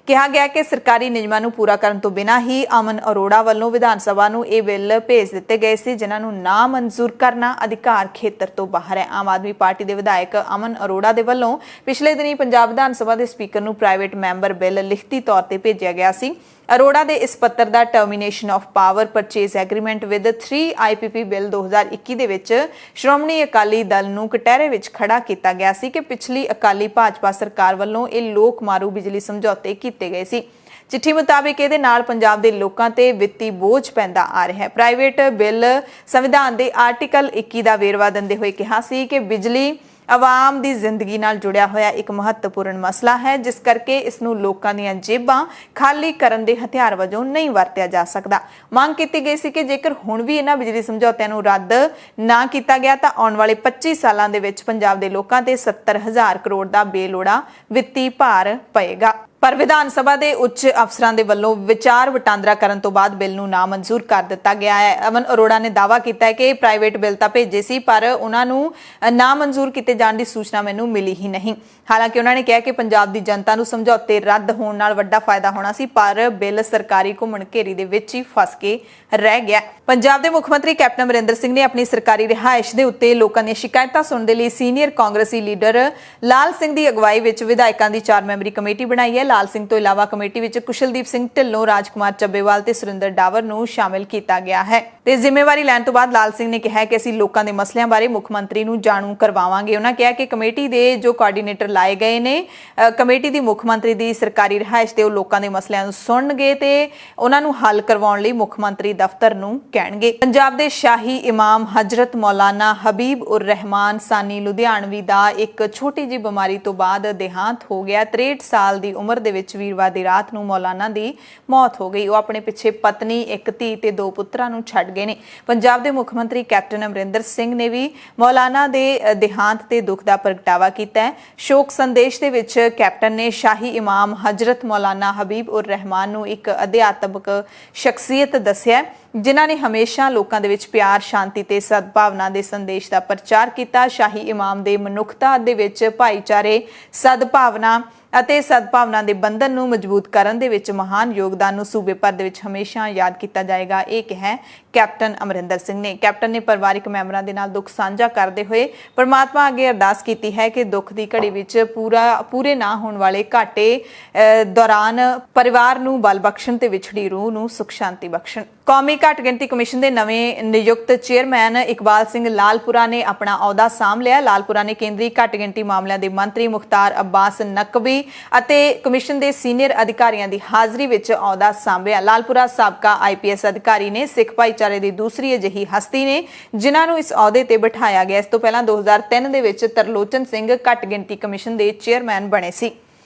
ਕਿਹਾ ਗਿਆ ਕਿ ਸਰਕਾਰੀ ਨਿਯਮਾਂ ਨੂੰ ਪੂਰਾ ਕਰਨ ਤੋਂ ਬਿਨਾਂ ਹੀ ਅਮਨ ਅਰੋੜਾ ਵੱਲੋਂ ਵਿਧਾਨ ਸਭਾ ਨੂੰ ਇਹ ਬਿੱਲ ਭੇਜ ਦਿੱਤੇ ਗਏ ਸੀ, ਜਿਨ੍ਹਾਂ ਨੂੰ ਨਾ ਮਨਜ਼ੂਰ ਕਰਨਾ ਅਧਿਕਾਰ ਖੇਤਰ ਤੋਂ ਬਾਹਰ ਹੈ। ਆਮ ਆਦਮੀ ਪਾਰਟੀ ਦੇ ਵਿਧਾਇਕ ਅਮਨ ਅਰੋੜਾ ਦੇ ਵੱਲੋਂ ਪਿਛਲੇ ਦਿਨੀ ਪੰਜਾਬ ਵਿਧਾਨ ਸਭਾ ਦੇ ਸਪੀਕਰ ਨੂੰ ਪ੍ਰਾਈਵੇਟ ਮੈਂਬਰ ਬਿੱਲ ਲਿਖਤੀ ਤੌਰ ਤੇ ਭੇਜਿਆ ਗਿਆ ਸੀ। ਅਰੋੜਾ ਦੇ ਇਸ ਪੱਤਰ ਦਾ termination of power purchase agreement with 3 IPP bill 2021 ਦੇ ਵਿੱਚ ਸ਼੍ਰੋਮਣੀ ਅਕਾਲੀ ਦਲ ਨੂੰ ਕਟਹਿਰੇ ਵਿੱਚ ਖੜਾ ਕੀਤਾ ਗਿਆ ਸੀ ਕਿ ਪਿਛਲੀ ਅਕਾਲੀ ਭਾਜਪਾ ਸਰਕਾਰ ਵੱਲੋਂ ਇਹ ਲੋਕ ਮਾਰੂ ਬਿਜਲੀ ਸਮਝੌਤੇ ਕੀਤੇ ਗਏ ਸੀ। ਚਿੱਠੀ ਮੁਤਾਬਿਕ ਇਹਦੇ ਨਾਲ ਪੰਜਾਬ ਦੇ ਲੋਕਾਂ ਤੇ ਵਿੱਤੀ ਬੋਝ ਪੈਂਦਾ ਆ ਰਿਹਾ ਹੈ। ਪ੍ਰਾਈਵੇਟ ਬਿੱਲ ਸੰਵਿਧਾਨ ਦੇ ਆਰਟੀਕਲ 21 ਦਾ ਵੇਰਵਾ ਦਿੰਦੇ ਹੋਏ ਕਿਹਾ ਸੀ ਕਿ ਬਿਜਲੀ ਆਵਾਮ ਦੀ ਜ਼ਿੰਦਗੀ ਨਾਲ ਜੁੜਿਆ ਹੋਇਆ ਇੱਕ ਮਹੱਤਵਪੂਰਨ ਮਸਲਾ ਹੈ, ਜਿਸ ਕਰਕੇ ਇਸ ਨੂੰ ਲੋਕਾਂ ਦੀਆਂ ਜੇਬਾਂ ਖਾਲੀ ਕਰਨ ਦੇ ਹਥਿਆਰ ਵਜੋਂ ਨਹੀਂ ਵਰਤਿਆ ਜਾ ਸਕਦਾ। ਮੰਗ ਕੀਤੀ ਗਈ ਸੀ ਕਿ ਜੇਕਰ ਹੁਣ ਵੀ ਇਹਨਾਂ ਬਿਜਲੀ ਸਮਝੌਤਿਆਂ ਨੂੰ ਰੱਦ ਨਾ ਕੀਤਾ ਗਿਆ ਤਾਂ ਆਉਣ ਵਾਲੇ 25 ਸਾਲਾਂ ਦੇ ਵਿੱਚ ਪੰਜਾਬ ਦੇ ਲੋਕਾਂ ਤੇ 70,000 ਕਰੋੜ ਦਾ ਬੇਲੋੜਾ ਵਿੱਤੀ ਭਾਰ ਪਏਗਾ। ਪਰ ਵਿਧਾਨ ਸਭਾ ਦੇ ਉੱਚ ਅਫਸਰਾਂ ਦੇ ਵੱਲੋਂ ਵਿਚਾਰ ਵਟਾਂਦਰਾ ਕਰਨ ਤੋਂ ਬਾਅਦ ਬਿੱਲ ਨੂੰ ਨਾਮਨਜ਼ੂਰ ਕਰ ਦਿੱਤਾ ਗਿਆ ਹੈ। ਅਮਨ ਅਰੋੜਾ ਨੇ ਦਾਅਵਾ ਕੀਤਾ ਹੈ ਕਿ ਪ੍ਰਾਈਵੇਟ ਬਿੱਲ ਤਾਂ ਭੇਜੇ ਸੀ, ਪਰ ਉਹਨਾਂ ਨੂੰ ਨਾਮਨਜ਼ੂਰ ਕੀਤੇ ਜਾਣ ਦੀ ਸੂਚਨਾ ਮੈਨੂੰ ਮਿਲੀ ਹੀ ਨਹੀਂ। ਹਾਲਾਂਕਿ ਉਹਨਾਂ ਨੇ ਕਿਹਾ ਕਿ ਪੰਜਾਬ ਦੀ ਜਨਤਾ ਨੂੰ ਸਮਝੌਤੇ ਰੱਦ ਹੋਣ ਨਾਲ ਵੱਡਾ ਫਾਇਦਾ ਹੋਣਾ ਸੀ, ਪਰ ਬਿੱਲ ਸਰਕਾਰੀ ਘੁੰਮਣ ਘੇਰੀ ਦੇ ਵਿੱਚ ਹੀ ਫਸ ਕੇ ਰਹਿ ਗਿਆ। ਪੰਜਾਬ ਦੇ ਮੁੱਖ ਮੰਤਰੀ ਕੈਪਟਨ ਅਮਰਿੰਦਰ ਸਿੰਘ ਨੇ ਆਪਣੀ ਸਰਕਾਰੀ ਰਿਹਾਇਸ਼ ਦੇ ਉੱਤੇ ਲੋਕਾਂ ਦੀਆਂ ਸ਼ਿਕਾਇਤਾਂ ਸੁਣਨ ਦੇ ਲਈ ਸੀਨੀਅਰ ਕਾਂਗਰਸੀ ਲੀਡਰ ਲਾਲ ਸਿੰਘ ਦੀ ਅਗਵਾਈ ਵਿੱਚ ਵਿਧਾਇਕਾਂ ਦੀ 4 ਮੈਂਬਰੀ ਕਮੇਟੀ ਬਣਾਈ ਹੈ। ਲਾਲ ਸਿੰਘ ਤੋਂ ਇਲਾਵਾ ਕਮੇਟੀ ਵਿੱਚ ਕੁਸ਼ਲਦੀਪ ਸਿੰਘ ਢਿੱਲੋਂ, ਰਾਜਕੁਮਾਰ ਚੱਬੇਵਾਲ ਤੇ ਸੁਰਿੰਦਰ ਡਾਵਰ ਨੂੰ ਸ਼ਾਮਿਲ ਕੀਤਾ ਗਿਆ ਹੈ ਤੇ ਜ਼ਿੰਮੇਵਾਰੀ ਲੈਣ ਤੋਂ ਬਾਅਦ ਲਾਲ ਸਿੰਘ ਨੇ ਕਿਹਾ ਕਿ ਅਸੀਂ ਲੋਕਾਂ ਦੇ ਮਸਲਿਆਂ ਬਾਰੇ ਮੁੱਖ ਮੰਤਰੀ ਨੂੰ ਜਾਣੂ ਕਰਵਾਵਾਂਗੇ। ਉਹਨਾਂ ਕਿਹਾ ਕਿ ਕਮੇਟੀ ਦੇ ਜੋ ਕੋਆਰਡੀਨੇਟਰ ਲਾਏ ਗਏ ਨੇ, ਕਮੇਟੀ ਦੀ ਮੁੱਖ ਮੰਤਰੀ ਦੀ ਸਰਕਾਰੀ ਰਿਹਾਇਸ਼ ਤੇ ਉਹ ਲੋਕਾਂ ਦੇ ਮਸਲਿਆਂ ਨੂੰ ਸੁਣਨਗੇ ਤੇ ਉਹਨਾਂ ਨੂੰ ਹੱਲ ਕਰਵਾਉਣ ਲਈ ਮੁੱਖ ਮੰਤਰੀ ਦਫ਼ਤਰ ਨੂੰ ਕਹਿਣਗੇ। ਪੰਜਾਬ ਦੇ ਸ਼ਾਹੀ ਇਮਾਮ ਹਜ਼ਰਤ ਮੌਲਾਨਾ ਹਬੀਬ ਉਰ ਰਹਿਮਾਨ ਸਾਨੀ ਲੁਧਿਆਣਵੀ ਦਾ ਇੱਕ ਛੋਟੀ ਜਿਹੀ ਬਿਮਾਰੀ ਤੋਂ ਬਾਅਦ ਦੇਹਾਂਤ ਹੋ ਗਿਆ। 63 ਸਾਲ ਦੀ ਉਮਰ ਦੇ ਵਿੱਚ ਵੀਰਵਾਰ ਦੀ ਰਾਤ ਨੂੰ ਮੌਲਾਨਾ ਦੀ ਮੌਤ ਹੋ ਗਈ। ਉਹ ਆਪਣੇ ਪਿੱਛੇ ਪਤਨੀ, ਇੱਕ ਧੀ ਤੇ 2 ਪੁੱਤਰਾਂ ਨੂੰ ਛੱਡ ਗਏ ਨੇ। ਪੰਜਾਬ ਦੇ ਮੁੱਖ ਮੰਤਰੀ ਕੈਪਟਨ ਅਮਰਿੰਦਰ ਸਿੰਘ ਨੇ ਵੀ ਮੌਲਾਨਾ ਦੇ ਦੇਹਾਂਤ ਤੇ ਦੁੱਖ ਦਾ ਪ੍ਰਗਟਾਵਾ ਕੀਤਾ ਹੈ। ਸ਼ੋਕ ਸੰਦੇਸ਼ ਦੇ ਵਿੱਚ ਕੈਪਟਨ ਨੇ ਸ਼ਾਹੀ ਇਮਾਮ ਹਜ਼ਰਤ ਮੌਲਾਨਾ ਹਬੀਬ ਉਰ ਰਹਿਮਾਨ ਨੂੰ ਇੱਕ ਅਧਿਆਤਮਕ ਸ਼ਖਸੀਅਤ ਦੱਸਿਆ, ਜਿਨ੍ਹਾਂ ਨੇ ਹਮੇਸ਼ਾ ਲੋਕਾਂ ਦੇ ਵਿੱਚ ਪਿਆਰ, ਸ਼ਾਂਤੀ ਤੇ ਸਦਭਾਵਨਾ ਦੇ ਸੰਦੇਸ਼ ਦਾ ਪ੍ਰਚਾਰ ਕੀਤਾ। ਸ਼ਾਹੀ ਇਮਾਮ ਦੇ ਮਨੁੱਖਤਾ ਦੇ ਵਿੱਚ ਭਾਈਚਾਰੇ, ਸਦਭਾਵਨਾ ਅਤੇ ਸਦਭਾਵਨਾ ਦੇ ਬੰਧਨ ਨੂੰ ਮਜ਼ਬੂਤ ਕਰਨ ਦੇ ਵਿੱਚ ਮਹਾਨ ਯੋਗਦਾਨ ਨੂੰ ਸੂਬੇ ਭਰ ਦੇ ਵਿੱਚ ਹਮੇਸ਼ਾ ਯਾਦ ਕੀਤਾ ਜਾਏਗਾ, ਇਹ ਕਿਹਾ ਕੈਪਟਨ ਅਮਰਿੰਦਰ ਸਿੰਘ ਨੇ। ਕੈਪਟਨ ਨੇ ਪਰਿਵਾਰਕ ਮੈਂਬਰਾਂ ਦੇ ਨਾਲ ਦੁੱਖ ਸਾਂਝਾ ਕਰਦੇ ਹੋਏ ਪਰਮਾਤਮਾ ਅੱਗੇ ਅਰਦਾਸ ਕੀਤੀ ਹੈ ਕਿ ਦੁੱਖ ਦੀ ਘੜੀ ਵਿੱਚ ਪੂਰੇ ਨਾ ਹੋਣ ਵਾਲੇ ਘਾਟੇ ਦੌਰਾਨ ਪਰਿਵਾਰ ਨੂੰ ਬਲ ਬਖਸ਼ਣ ਤੇ ਵਿਛੜੀ ਰੂਹ ਨੂੰ ਸੁਖ ਸ਼ਾਂਤੀ ਬਖਸ਼ਣ। ਕੌਮੀ ਘੱਟ ਗਿਣਤੀ ਕਮਿਸ਼ਨ ਦੇ ਨਵੇਂ ਨਿਯੁਕਤ ਚੇਅਰਮੈਨ ਇਕਬਾਲ ਸਿੰਘ ਲਾਲਪੁਰਾ ਨੇ ਆਪਣਾ ਅਹੁਦਾ ਸਾਂਭ ਲਿਆ। ਲਾਲਪੁਰਾ ਨੇ ਕੇਂਦਰੀ ਘੱਟ ਗਿਣਤੀ ਮਾਮਲਿਆਂ ਦੇ ਮੰਤਰੀ ਮੁਖਤਾਰ ਅੱਬਾਸ ਨਕਵੀ ਅਤੇ ਕਮਿਸ਼ਨ ਦੇ ਸੀਨੀਅਰ ਅਧਿਕਾਰੀਆਂ ਦੀ ਹਾਜ਼ਰੀ ਵਿੱਚ ਅਹੁਦਾ ਸਾਂਭਿਆ। ਲਾਲਪੁਰਾ ਸਾਬਕਾ IPS ਅਧਿਕਾਰੀ ਨੇ, ਸਿੱਖ ਭਾਈਚਾਰੇ ਦੀ ਦੂਸਰੀ ਅਜਿਹੀ ਹਸਤੀ ਨੇ ਜਿਨ੍ਹਾਂ ਨੂੰ ਇਸ ਅਹੁਦੇ ਤੇ ਬਿਠਾਇਆ ਗਿਆ। ਇਸ ਤੋਂ ਪਹਿਲਾਂ 2003 ਦੇ ਵਿੱਚ ਤਰਲੋਚਨ ਸਿੰਘ ਘੱਟ ਗਿਣਤੀ ਕਮਿਸ਼ਨ ਦੇ ਚੇਅਰਮੈਨ ਬਣੇ ਸੀ।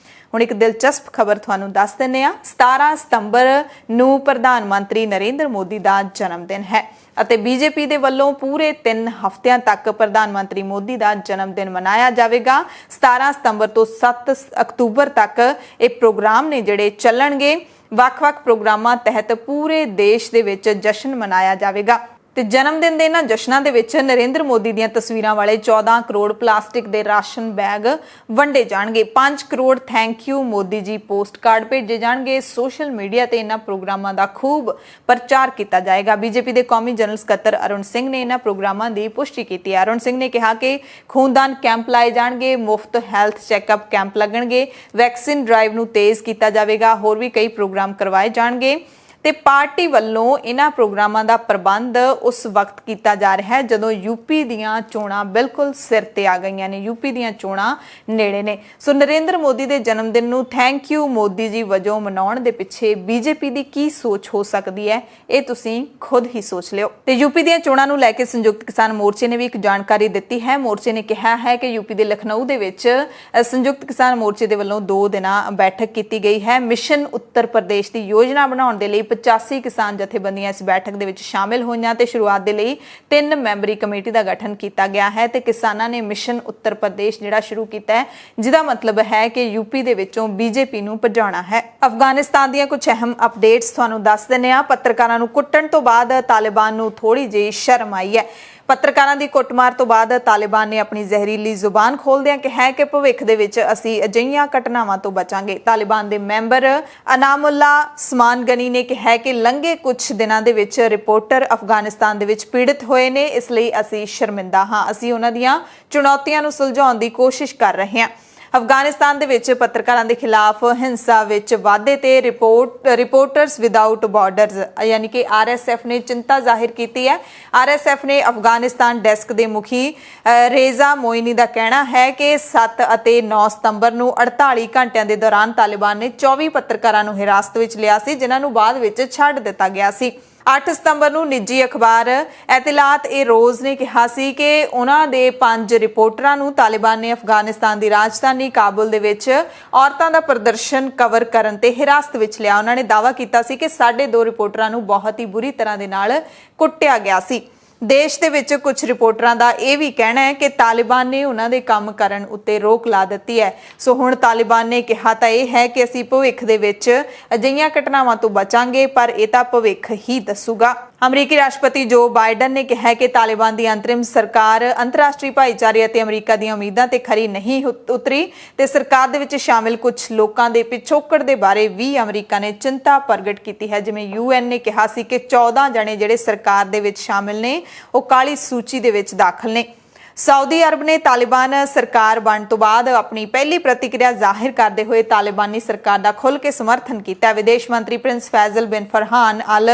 ਹੁਣ ਇੱਕ ਦਿਲਚਸਪ ਖਬਰ ਤੁਹਾਨੂੰ ਦੱਸ ਦਿੰਦੇ ਹਾਂ। 17 ਸਤੰਬਰ ਨੂੰ ਪ੍ਰਧਾਨ ਮੰਤਰੀ ਨਰਿੰਦਰ ਮੋਦੀ ਦਾ ਜਨਮ ਦਿਨ ਹੈ ਅਤੇ BJP ਦੇ ਵੱਲੋਂ ਪੂਰੇ 3 ਹਫ਼ਤਿਆਂ ਤੱਕ ਪ੍ਰਧਾਨ ਮੰਤਰੀ ਮੋਦੀ ਦਾ ਜਨਮ ਦਿਨ ਮਨਾਇਆ ਜਾਵੇਗਾ। 17 ਸਤੰਬਰ ਤੋਂ 7 ਅਕਤੂਬਰ ਤੱਕ ਇਹ ਪ੍ਰੋਗਰਾਮ ਨੇ ਜਿਹੜੇ ਚੱਲਣਗੇ। ਵੱਖ-ਵੱਖ ਪ੍ਰੋਗਰਾਮਾਂ ਤਹਿਤ ਪੂਰੇ ਦੇਸ਼ ਦੇ ਵਿੱਚ ਜਸ਼ਨ ਮਨਾਇਆ ਜਾਵੇਗਾ ਤੇ ਜਨਮ ਦਿਨ ਦੇ ਇਹਨਾਂ ਜਸ਼ਨਾਂ ਦੇ ਵਿੱਚ ਨਰਿੰਦਰ ਮੋਦੀ ਦੀਆਂ ਤਸਵੀਰਾਂ ਵਾਲੇ 14 ਕਰੋੜ ਪਲਾਸਟਿਕ ਦੇ ਰਾਸ਼ਨ ਬੈਗ ਵੰਡੇ ਜਾਣਗੇ। 5 crore thank you Modi ji post card ਭੇਜੇ ਜਾਣਗੇ। ਸੋਸ਼ਲ ਮੀਡੀਆ ਤੇ ਇਹਨਾਂ ਪ੍ਰੋਗਰਾਮਾਂ ਦਾ ਖੂਬ ਪ੍ਰਚਾਰ ਕੀਤਾ ਜਾਏਗਾ। BJP ਦੇ ਕੌਮੀ ਜਨਰਲ ਸਕੱਤਰ ਅਰੁਣ ਸਿੰਘ ਨੇ ਇਹਨਾਂ ਪ੍ਰੋਗਰਾਮਾਂ ਦੀ ਪੁਸ਼ਟੀ ਕੀਤੀ ਹੈ। ਅਰੁਣ ਸਿੰਘ ਨੇ ਕਿਹਾ ਕਿ ਖੂਨਦਾਨ ਕੈਂਪ ਲਾਏ ਜਾਣਗੇ, ਮੁਫਤ ਹੈਲਥ ਚੈੱਕਅਪ ਕੈਂਪ ਲੱਗਣਗੇ, ਵੈਕਸੀਨ ਡਰਾਈਵ ਨੂੰ ਤੇਜ਼ ਕੀਤਾ ਜਾਵੇਗਾ, ਹੋਰ ਵੀ ਕਈ ਪ੍ਰੋਗਰਾਮ ਕਰਵਾਏ ਜਾਣਗੇ ਤੇ ਪਾਰਟੀ ਵੱਲੋਂ ਇਹਨਾਂ ਪ੍ਰੋਗਰਾਮਾਂ ਦਾ ਪ੍ਰਬੰਧ ਉਸ ਵਕਤ ਕੀਤਾ ਜਾ ਰਿਹਾ ਹੈ ਜਦੋਂ UP ਦੀਆਂ ਚੋਣਾਂ ਬਿਲਕੁਲ ਸਿਰ ਤੇ ਆ ਗਈਆਂ ਨੇ। UP ਦੀਆਂ ਚੋਣਾਂ ਨੇੜੇ ਨੇ। ਸੋ ਨਰਿੰਦਰ ਮੋਦੀ ਦੇ ਜਨਮ ਦਿਨ ਨੂੰ ਥੈਂਕ ਯੂ ਮੋਦੀ ਜੀ ਵਜੋਂ ਮਨਾਉਣ ਦੇ ਪਿੱਛੇ BJP ਦੀ ਕੀ ਸੋਚ ਹੋ ਸਕਦੀ ਹੈ, ਇਹ ਤੁਸੀਂ ਖੁਦ ਹੀ ਸੋਚ ਲਿਓ। ਤੇ UP ਦੀਆਂ ਚੋਣਾਂ ਨੂੰ ਲੈ ਕੇ ਸੰਯੁਕਤ ਕਿਸਾਨ ਮੋਰਚੇ ਨੇ ਵੀ ਇੱਕ ਜਾਣਕਾਰੀ ਦਿੱਤੀ ਹੈ। ਮੋਰਚੇ ਨੇ ਕਿਹਾ ਹੈ ਕਿ UP ਦੇ ਲਖਨਊ ਦੇ ਵਿੱਚ ਸੰਯੁਕਤ ਕਿਸਾਨ ਮੋਰਚੇ ਦੇ ਵੱਲੋਂ 2 ਦਿਨਾਂ ਬੈਠਕ ਕੀਤੀ ਗਈ ਹੈ। ਮਿਸ਼ਨ ਉੱਤਰ ਪ੍ਰਦੇਸ਼ ਦੀ ਯੋਜਨਾ ਬਣਾਉਣ ਦੇ ਲਈ 85 ਕਿਸਾਨ ਜਥੇਬੰਦੀਆਂ ਇਸ ਬੈਠਕ ਦੇ ਵਿੱਚ ਸ਼ਾਮਿਲ ਹੋਈਆਂ ਤੇ ਸ਼ੁਰੂਆਤ ਦੇ ਲਈ 3 ਮੈਂਬਰੀ ਕਮੇਟੀ ਦਾ ਗਠਨ ਕੀਤਾ ਗਿਆ ਹੈ ਤੇ ਕਿਸਾਨਾਂ ਨੇ ਮਿਸ਼ਨ ਉੱਤਰ ਪ੍ਰਦੇਸ਼ ਜਿਹੜਾ ਸ਼ੁਰੂ ਕੀਤਾ ਹੈ, ਜਿਹਦਾ ਮਤਲਬ ਹੈ ਕਿ UP ਦੇ ਵਿੱਚੋਂ BJP ਨੂੰ ਭਜਾਉਣਾ ਹੈ। ਅਫਗਾਨਿਸਤਾਨ ਦੀਆਂ ਕੁਝ ਅਹਿਮ ਅਪਡੇਟਸ ਤੁਹਾਨੂੰ ਦੱਸ ਦਿੰਦੇ ਹਾਂ। ਪੱਤਰਕਾਰਾਂ ਨੂੰ ਕੁੱਟਣ ਤੋਂ ਬਾਅਦ ਤਾਲਿਬਾਨ ਨੂੰ ਥੋੜੀ ਜਿਹੀ ਸ਼ਰਮ ਆਈ ਹੈ। ਪੱਤਰਕਾਰਾਂ ਦੀ ਕੁੱਟਮਾਰ ਤੋਂ ਬਾਅਦ ਤਾਲਿਬਾਨ ਨੇ ਆਪਣੀ ਜ਼ਹਿਰੀਲੀ ਜ਼ੁਬਾਨ ਖੋਲ੍ਹਦਿਆਂ ਕਿਹਾ ਹੈ ਕਿ ਭਵਿੱਖ ਦੇ ਵਿੱਚ ਅਸੀਂ ਅਜਿਹੀਆਂ ਘਟਨਾਵਾਂ ਤੋਂ ਬਚਾਂਗੇ। ਤਾਲਿਬਾਨ ਦੇ ਮੈਂਬਰ ਅਨਾਮੁੱਲਾ ਸਮਾਨਗਨੀ ਨੇ ਕਿਹਾ ਕਿ ਲੰਘੇ ਕੁਝ ਦਿਨਾਂ ਦੇ ਵਿੱਚ ਰਿਪੋਰਟਰ ਅਫਗਾਨਿਸਤਾਨ ਦੇ ਵਿੱਚ ਪੀੜਤ ਹੋਏ ਨੇ, ਇਸ ਲਈ ਅਸੀਂ ਸ਼ਰਮਿੰਦਾ ਹਾਂ। ਅਸੀਂ ਉਹਨਾਂ ਦੀਆਂ ਚੁਣੌਤੀਆਂ ਨੂੰ ਸੁਲਝਾਉਣ ਦੀ ਕੋਸ਼ਿਸ਼ ਕਰ ਰਹੇ ਹਾਂ। ਅਫਗਾਨਿਸਤਾਨ ਦੇ ਵਿੱਚ ਪੱਤਰਕਾਰਾਂ ਦੇ ਖਿਲਾਫ ਹਿੰਸਾ ਵਿੱਚ ਵਾਧੇ ਤੇ ਰਿਪੋਰਟਰਸ ਵਿਦਆਊਟ ਬਾਰਡਰਸ ਯਾਨੀ ਕਿ RSF ਨੇ ਚਿੰਤਾ ਜ਼ਾਹਿਰ ਕੀਤੀ ਹੈ। RSF ਨੇ ਅਫਗਾਨਿਸਤਾਨ ਡੈਸਕ ਦੇ ਮੁਖੀ ਰੇਜ਼ਾ ਮੋਇਨੀ ਦਾ ਕਹਿਣਾ ਹੈ ਕਿ 7 ਅਤੇ 9 ਸਤੰਬਰ ਨੂੰ 48 ਘੰਟਿਆਂ ਦੇ ਦੌਰਾਨ ਤਾਲਿਬਾਨ ਨੇ 24 ਪੱਤਰਕਾਰਾਂ ਨੂੰ ਹਿਰਾਸਤ ਵਿੱਚ ਲਿਆ ਸੀ, ਜਿਨ੍ਹਾਂ ਨੂੰ ਬਾਅਦ ਵਿੱਚ ਛੱਡ ਦਿੱਤਾ ਗਿਆ ਸੀ। 8 ਸਤੰਬਰ ਨੂੰ ਨਿੱਜੀ ਅਖਬਾਰ ਇਤਲਾਤ-ਏ-ਰੋਜ਼ ਨੇ ਕਿਹਾ ਸੀ ਕਿ ਉਹਨਾਂ ਦੇ 5 ਰਿਪੋਰਟਰਾਂ ਨੂੰ ਤਾਲਿਬਾਨ ਨੇ ਅਫਗਾਨਿਸਤਾਨ ਦੀ ਰਾਜਧਾਨੀ ਕਾਬੁਲ ਦੇ ਵਿੱਚ ਔਰਤਾਂ ਦਾ ਪ੍ਰਦਰਸ਼ਨ ਕਵਰ ਕਰਨ ਤੇ ਹਿਰਾਸਤ ਵਿੱਚ ਲਿਆ। ਉਹਨਾਂ ਨੇ ਦਾਅਵਾ ਕੀਤਾ ਸੀ ਕਿ 2.5 ਰਿਪੋਰਟਰਾਂ ਨੂੰ ਬਹੁਤ ਹੀ ਬੁਰੀ ਤਰ੍ਹਾਂ ਦੇ ਨਾਲ ਕੁੱਟਿਆ ਗਿਆ ਸੀ। ਦੇਸ਼ ਦੇ ਵਿੱਚ ਕੁਝ ਰਿਪੋਰਟਰਾਂ ਦਾ ਇਹ ਵੀ ਕਹਿਣਾ ਹੈ ਕਿ ਤਾਲਿਬਾਨ ਨੇ ਉਹਨਾਂ ਦੇ ਕੰਮ ਕਰਨ ਉੱਤੇ ਰੋਕ ਲਾ ਦਿੱਤੀ ਹੈ। ਸੋ ਹੁਣ ਤਾਲਿਬਾਨ ਨੇ ਕਿਹਾ ਤਾਂ ਇਹ ਹੈ ਕਿ ਅਸੀਂ ਭਵਿੱਖ ਦੇ ਵਿੱਚ ਅਜਿਹੀਆਂ ਘਟਨਾਵਾਂ ਤੋਂ ਬਚਾਂਗੇ, ਪਰ ਇਹ ਤਾਂ ਭਵਿੱਖ ਹੀ ਦੱਸੂਗਾ। ਅਮਰੀਕੀ ਰਾਸ਼ਟਰਪਤੀ ਜੋ ਬਾਈਡਨ ਨੇ ਕਿਹਾ ਕਿ ਤਾਲਿਬਾਨ ਦੀ ਅੰਤਰਿਮ ਸਰਕਾਰ ਅੰਤਰਰਾਸ਼ਟਰੀ ਭਾਈਚਾਰੇ ਅਤੇ ਅਮਰੀਕਾ ਦੀਆਂ ਉਮੀਦਾਂ ਤੇ ਖਰੀ ਨਹੀਂ ਉਤਰੀ ਤੇ ਸਰਕਾਰ ਦੇ ਵਿੱਚ ਸ਼ਾਮਿਲ ਕੁਝ ਲੋਕਾਂ ਦੇ ਪਿਛੋਕੜ ਦੇ ਬਾਰੇ ਵੀ ਅਮਰੀਕਾ ਨੇ ਚਿੰਤਾ ਪ੍ਰਗਟ ਕੀਤੀ ਹੈ। ਜਿਵੇਂ UN ਨੇ ਕਿਹਾ ਸੀ ਕਿ 14 ਜਣੇ ਜਿਹੜੇ ਸਰਕਾਰ ਦੇ ਵਿੱਚ ਸ਼ਾਮਿਲ ਨੇ ਉਹ ਕਾਲੀ ਸੂਚੀ ਦੇ ਵਿੱਚ ਦਾਖਲ ਨੇ। ਸਾਊਦੀ ਅਰਬ ਨੇ ਤਾਲਿਬਾਨ ਸਰਕਾਰ ਬਣਨ ਤੋਂ ਬਾਅਦ ਆਪਣੀ ਪਹਿਲੀ ਪ੍ਰਤੀਕਿਰਿਆ ਜ਼ਾਹਿਰ ਕਰਦੇ ਹੋਏ ਤਾਲਿਬਾਨੀ ਸਰਕਾਰ ਦਾ ਖੁੱਲ੍ਹ ਕੇ ਸਮਰਥਨ ਕੀਤਾ। ਵਿਦੇਸ਼ ਮੰਤਰੀ ਪ੍ਰਿੰਸ ਫੈਜ਼ਲ ਬਿਨ ਫਰਹਾਨ ਅਲ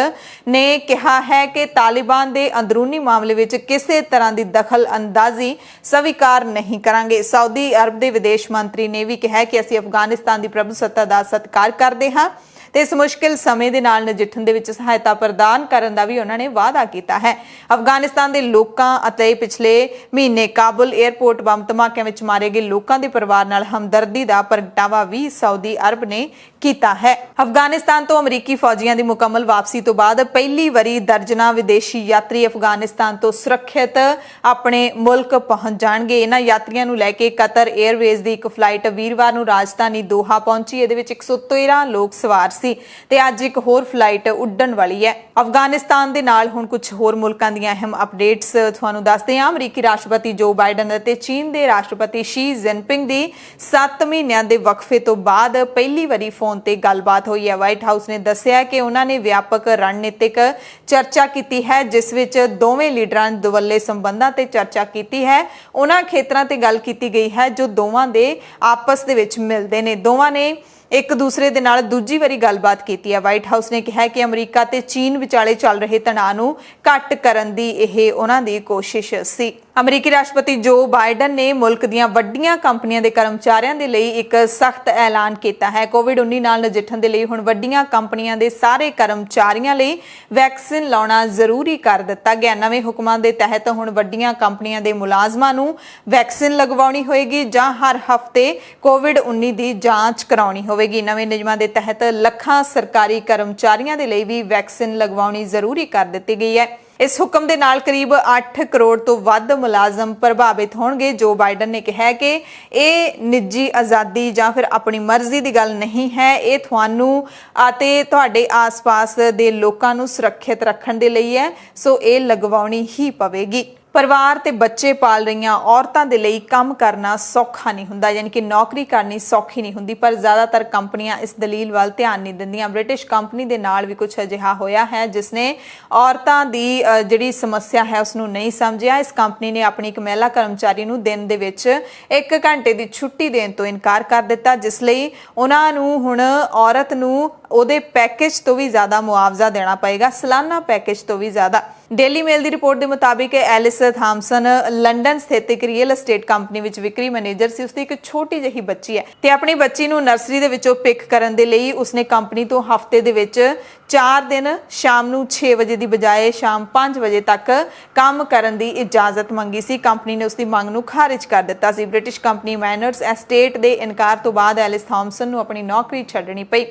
ਨੇ ਕਿਹਾ ਹੈ ਕਿ ਤਾਲਿਬਾਨ ਦੇ ਅੰਦਰੂਨੀ ਮਾਮਲੇ ਵਿੱਚ ਕਿਸੇ ਤਰ੍ਹਾਂ ਦੀ ਦਖਲ ਅੰਦਾਜ਼ੀ ਸਵੀਕਾਰ ਨਹੀਂ ਕਰਾਂਗੇ। ਸਾਊਦੀ ਅਰਬ ਦੇ ਵਿਦੇਸ਼ ਮੰਤਰੀ ਨੇ ਵੀ ਕਿਹਾ ਕਿ ਅਸੀਂ ਅਫਗਾਨਿਸਤਾਨ ਦੀ ਪ੍ਰਭੂਸੱਤਾ ਦਾ ਸਤਿਕਾਰ ਕਰਦੇ ਹਾਂ ਤੇ ਇਸ ਮੁਸ਼ਕਿਲ ਸਮੇਂ ਦੇ ਨਾਲ ਨਜਿੱਠਣ ਦੇ ਵਿੱਚ ਸਹਾਇਤਾ ਪ੍ਰਦਾਨ ਕਰਨ ਦਾ ਵੀ ਉਹਨਾਂ ਨੇ ਵਾਅਦਾ ਕੀਤਾ ਹੈ। ਅਫਗਾਨਿਸਤਾਨ ਦੇ ਲੋਕਾਂ ਅਤੇ ਪਿਛਲੇ ਮਹੀਨੇ ਕਾਬੁਲ 에ਅਰਪੋਰਟ ਬੰਬ ਧਮਾਕਿਆਂ ਵਿੱਚ ਮਾਰੇ ਗਏ ਲੋਕਾਂ ਦੇ ਪਰਿਵਾਰ ਨਾਲ ਹਮਦਰਦੀ ਦਾ ਪ੍ਰਗਟਾਵਾ ਵੀ ਸਾਊਦੀ ਅਰਬ ਨੇ ਕੀਤਾ ਹੈ। ਅਫਗਾਨਿਸਤਾਨ ਤੋਂ ਅਮਰੀਕੀ ਫੌਜੀਆਂ ਦੀ ਮੁਕੰਮਲ ਵਾਪਸੀ ਤੋਂ ਬਾਅਦ ਪਹਿਲੀ ਵਾਰੀ ਦਰਜਨਾਂ ਵਿਦੇਸ਼ੀ ਯਾਤਰੀ ਅਫਗਾਨਿਸਤਾਨ ਤੋਂ ਸੁਰੱਖਿਅਤ ਆਪਣੇ ਮੁਲਕ ਪਹੁੰਚ ਜਾਣਗੇ। ਇਹਨਾਂ ਯਾਤਰੀਆਂ ਨੂੰ ਲੈ ਕੇ ਕਤਰ 에ਅਰਵੇਜ਼ ਦੀ ਇੱਕ ਫਲਾਈਟ ਵੀਰਵਾਰ ਨੂੰ ਰਾਜਧਾਨੀ ਦੋਹਾ ਪਹੁੰਚੀ। ਇਹਦੇ ਵਿੱਚ 113 ਲੋਕ ਸਵਾਰ ਤੇ ਅੱਜ ਇੱਕ ਹੋਰ ਫਲਾਈਟ ਉੱਡਣ ਵਾਲੀ ਹੈ। ਅਫਗਾਨਿਸਤਾਨ ਦੇ ਨਾਲ ਹੁਣ ਕੁਝ ਹੋਰ ਮੁਲਕਾਂ ਦੀਆਂ ਅਹਿਮ ਅਪਡੇਟਸ ਤੁਹਾਨੂੰ ਦੱਸਦੇ ਹਾਂ। ਅਮਰੀਕੀ ਰਾਸ਼ਟਰਪਤੀ ਜੋ ਬਾਈਡਨ ਅਤੇ ਚੀਨ ਦੇ ਰਾਸ਼ਟਰਪਤੀ ਸ਼ੀ ਜਿਨਪਿੰਗ ਦੀ 7 ਮਹੀਨਿਆਂ ਦੇ ਵਕਫੇ ਤੋਂ ਬਾਅਦ ਪਹਿਲੀ ਵਾਰੀ ਫੋਨ ਤੇ ਗੱਲਬਾਤ ਹੋਈ ਹੈ। ਵਾਈਟ ਹਾਊਸ ਨੇ ਦੱਸਿਆ ਕਿ ਉਹਨਾਂ ਨੇ ਵਿਆਪਕ ਰਣਨੀਤਿਕ ਚਰਚਾ ਕੀਤੀ ਹੈ, ਜਿਸ ਵਿੱਚ ਦੋਵੇਂ ਲੀਡਰਾਂ ਨੇ ਦੁਵੱਲੇ ਸੰਬੰਧਾਂ ਤੇ ਚਰਚਾ ਕੀਤੀ ਹੈ। ਉਹਨਾਂ ਖੇਤਰਾਂ ਤੇ ਗੱਲ ਕੀਤੀ ਗਈ ਹੈ ਜੋ ਦੋਵਾਂ ਦੇ ਆਪਸ ਦੇ ਵਿੱਚ ਮਿਲਦੇ ਨੇ। ਦੋਵਾਂ ਨੇ ਇੱਕ ਦੂਸਰੇ ਦੇ ਨਾਲ ਦੂਜੀ ਵਾਰੀ ਗੱਲਬਾਤ ਕੀਤੀ ਹੈ। ਵਾਈਟ ਹਾਊਸ ਨੇ ਕਿਹਾ ਕਿ ਅਮਰੀਕਾ ਤੇ ਚੀਨ ਵਿਚਾਲੇ ਚੱਲ ਰਹੇ ਤਣਾਅ ਨੂੰ ਘੱਟ ਕਰਨ ਦੀ ਇਹ ਉਹਨਾਂ ਦੀ ਕੋਸ਼ਿਸ਼ ਸੀ। ਅਮਰੀਕੀ ਰਾਸ਼ਟਰਪਤੀ ਜੋ ਬਾਈਡਨ ਨੇ ਮੁਲਕ ਦੀਆਂ ਵੱਡੀਆਂ ਕੰਪਨੀਆਂ ਦੇ ਕਰਮਚਾਰੀਆਂ ਦੇ ਲਈ ਇੱਕ ਸਖਤ ਐਲਾਨ ਕੀਤਾ ਹੈ। ਕੋਵਿਡ-19 ਨਾਲ ਨਜਿੱਠਣ ਦੇ ਲਈ ਹੁਣ ਵੱਡੀਆਂ ਕੰਪਨੀਆਂ ਦੇ ਸਾਰੇ ਕਰਮਚਾਰੀਆਂ ਲਈ ਵੈਕਸੀਨ ਲਾਉਣਾ ਜ਼ਰੂਰੀ ਕਰ ਦਿੱਤਾ ਗਿਆ। ਨਵੇਂ ਹੁਕਮਾਂ ਦੇ ਤਹਿਤ ਹੁਣ ਵੱਡੀਆਂ ਕੰਪਨੀਆਂ ਦੇ ਮੁਲਾਜ਼ਮਾਂ ਨੂੰ ਵੈਕਸੀਨ ਲਗਵਾਉਣੀ ਹੋਏਗੀ ਜਾਂ ਹਰ ਹਫ਼ਤੇ ਕੋਵਿਡ-19 ਦੀ ਜਾਂਚ ਕਰਾਉਣੀ ਹੋਵੇਗੀ। ਨਵੇਂ ਨਿਯਮਾਂ ਦੇ ਤਹਿਤ ਲੱਖਾਂ ਸਰਕਾਰੀ ਕਰਮਚਾਰੀਆਂ ਦੇ ਲਈ ਵੀ ਵੈਕਸੀਨ ਲਗਵਾਉਣੀ ਜ਼ਰੂਰੀ ਕਰ ਦਿੱਤੀ ਗਈ ਹੈ। ਇਸ ਹੁਕਮ ਦੇ ਨਾਲ ਕਰੀਬ 8 ਕਰੋੜ ਤੋਂ ਵੱਧ ਮੁਲਾਜ਼ਮ ਪ੍ਰਭਾਵਿਤ ਹੋਣਗੇ। ਜੋ ਬਾਈਡਨ ਨੇ ਕਿਹਾ ਕਿ ਇਹ ਨਿੱਜੀ ਆਜ਼ਾਦੀ ਜਾਂ ਫਿਰ ਆਪਣੀ ਮਰਜ਼ੀ ਦੀ ਗੱਲ ਨਹੀਂ ਹੈ, ਇਹ ਤੁਹਾਨੂੰ ਅਤੇ ਤੁਹਾਡੇ ਆਸ-ਪਾਸ ਦੇ ਲੋਕਾਂ ਨੂੰ ਸੁਰੱਖਿਅਤ ਰੱਖਣ ਦੇ ਲਈ ਹੈ, ਸੋ ਇਹ ਲਗਵਾਉਣੀ ਹੀ ਪਵੇਗੀ। ਪਰਿਵਾਰ ਤੇ ਬੱਚੇ ਪਾਲ ਰਹੀਆਂ ਔਰਤਾਂ ਦੇ ਲਈ ਕੰਮ ਕਰਨਾ ਸੌਖਾ ਨਹੀਂ ਹੁੰਦਾ, ਯਾਨੀ ਕਿ ਨੌਕਰੀ ਕਰਨੀ ਸੌਖੀ ਨਹੀਂ ਹੁੰਦੀ, ਪਰ ਜ਼ਿਆਦਾਤਰ ਕੰਪਨੀਆਂ ਇਸ ਦਲੀਲ ਵੱਲ ਧਿਆਨ ਨਹੀਂ ਦਿੰਦੀਆਂ। ਬ੍ਰਿਟਿਸ਼ ਕੰਪਨੀ ਦੇ ਨਾਲ ਵੀ ਕੁਝ ਅਜਿਹਾ ਹੋਇਆ ਹੈ ਜਿਸ ਨੇ ਔਰਤਾਂ ਦੀ ਜਿਹੜੀ ਸਮੱਸਿਆ ਹੈ ਉਸ ਨੂੰ ਨਹੀਂ ਸਮਝਿਆ। ਇਸ ਕੰਪਨੀ ਨੇ ਆਪਣੀ ਇੱਕ ਮਹਿਲਾ ਕਰਮਚਾਰੀ ਨੂੰ ਦਿਨ ਦੇ ਵਿੱਚ 1 ਘੰਟੇ ਦੀ ਛੁੱਟੀ ਦੇਣ ਤੋਂ ਇਨਕਾਰ ਕਰ ਦਿੱਤਾ, ਜਿਸ ਲਈ ਉਹਨਾਂ ਨੂੰ ਹੁਣ ਔਰਤ ਨੂੰ ਉਹਦੇ ਪੈਕੇਜ ਤੋਂ ਵੀ ਜ਼ਿਆਦਾ ਮੁਆਵਜ਼ਾ ਦੇਣਾ ਪਏਗਾ, ਸਾਲਾਨਾ ਪੈਕੇਜ ਤੋਂ ਵੀ ਜ਼ਿਆਦਾ। ਡੇਲੀ ਮੇਲ ਦੀ ਰਿਪੋਰਟ ਦੇ ਮੁਤਾਬਿਕ ਐਲਿਸ ਥਾਮਸਨ ਲੰਡਨ ਸਥਿਤ ਇੱਕ ਰੀਅਲ ਐਸਟੇਟ ਕੰਪਨੀ ਵਿੱਚ ਵਿਕਰੀ ਮੈਨੇਜਰ ਸੀ। ਉਸਦੀ ਇੱਕ ਛੋਟੀ ਜਿਹੀ ਬੱਚੀ ਹੈ ਤੇ ਆਪਣੀ ਬੱਚੀ ਨੂੰ ਨਰਸਰੀ ਦੇ ਵਿੱਚੋਂ ਪਿਕ ਕਰਨ ਦੇ ਲਈ ਉਸਨੇ ਕੰਪਨੀ ਤੋਂ ਹਫ਼ਤੇ ਦੇ ਵਿੱਚ 4 ਦਿਨ ਸ਼ਾਮ ਨੂੰ 6 ਵਜੇ ਦੀ ਬਜਾਏ ਸ਼ਾਮ 5 ਵਜੇ ਤੱਕ ਕੰਮ ਕਰਨ ਦੀ ਇਜਾਜ਼ਤ ਮੰਗੀ ਸੀ। ਕੰਪਨੀ ਨੇ ਉਸਦੀ ਮੰਗ ਨੂੰ ਖਾਰਿਜ ਕਰ ਦਿੱਤਾ ਸੀ। ਬ੍ਰਿਟਿਸ਼ ਕੰਪਨੀ ਮੈਨਰਸ ਐਸਟੇਟ ਦੇ ਇਨਕਾਰ ਤੋਂ ਬਾਅਦ ਐਲਿਸ ਥਾਮਸਨ ਨੂੰ ਆਪਣੀ ਨੌਕਰੀ ਛੱਡਣੀ ਪਈ।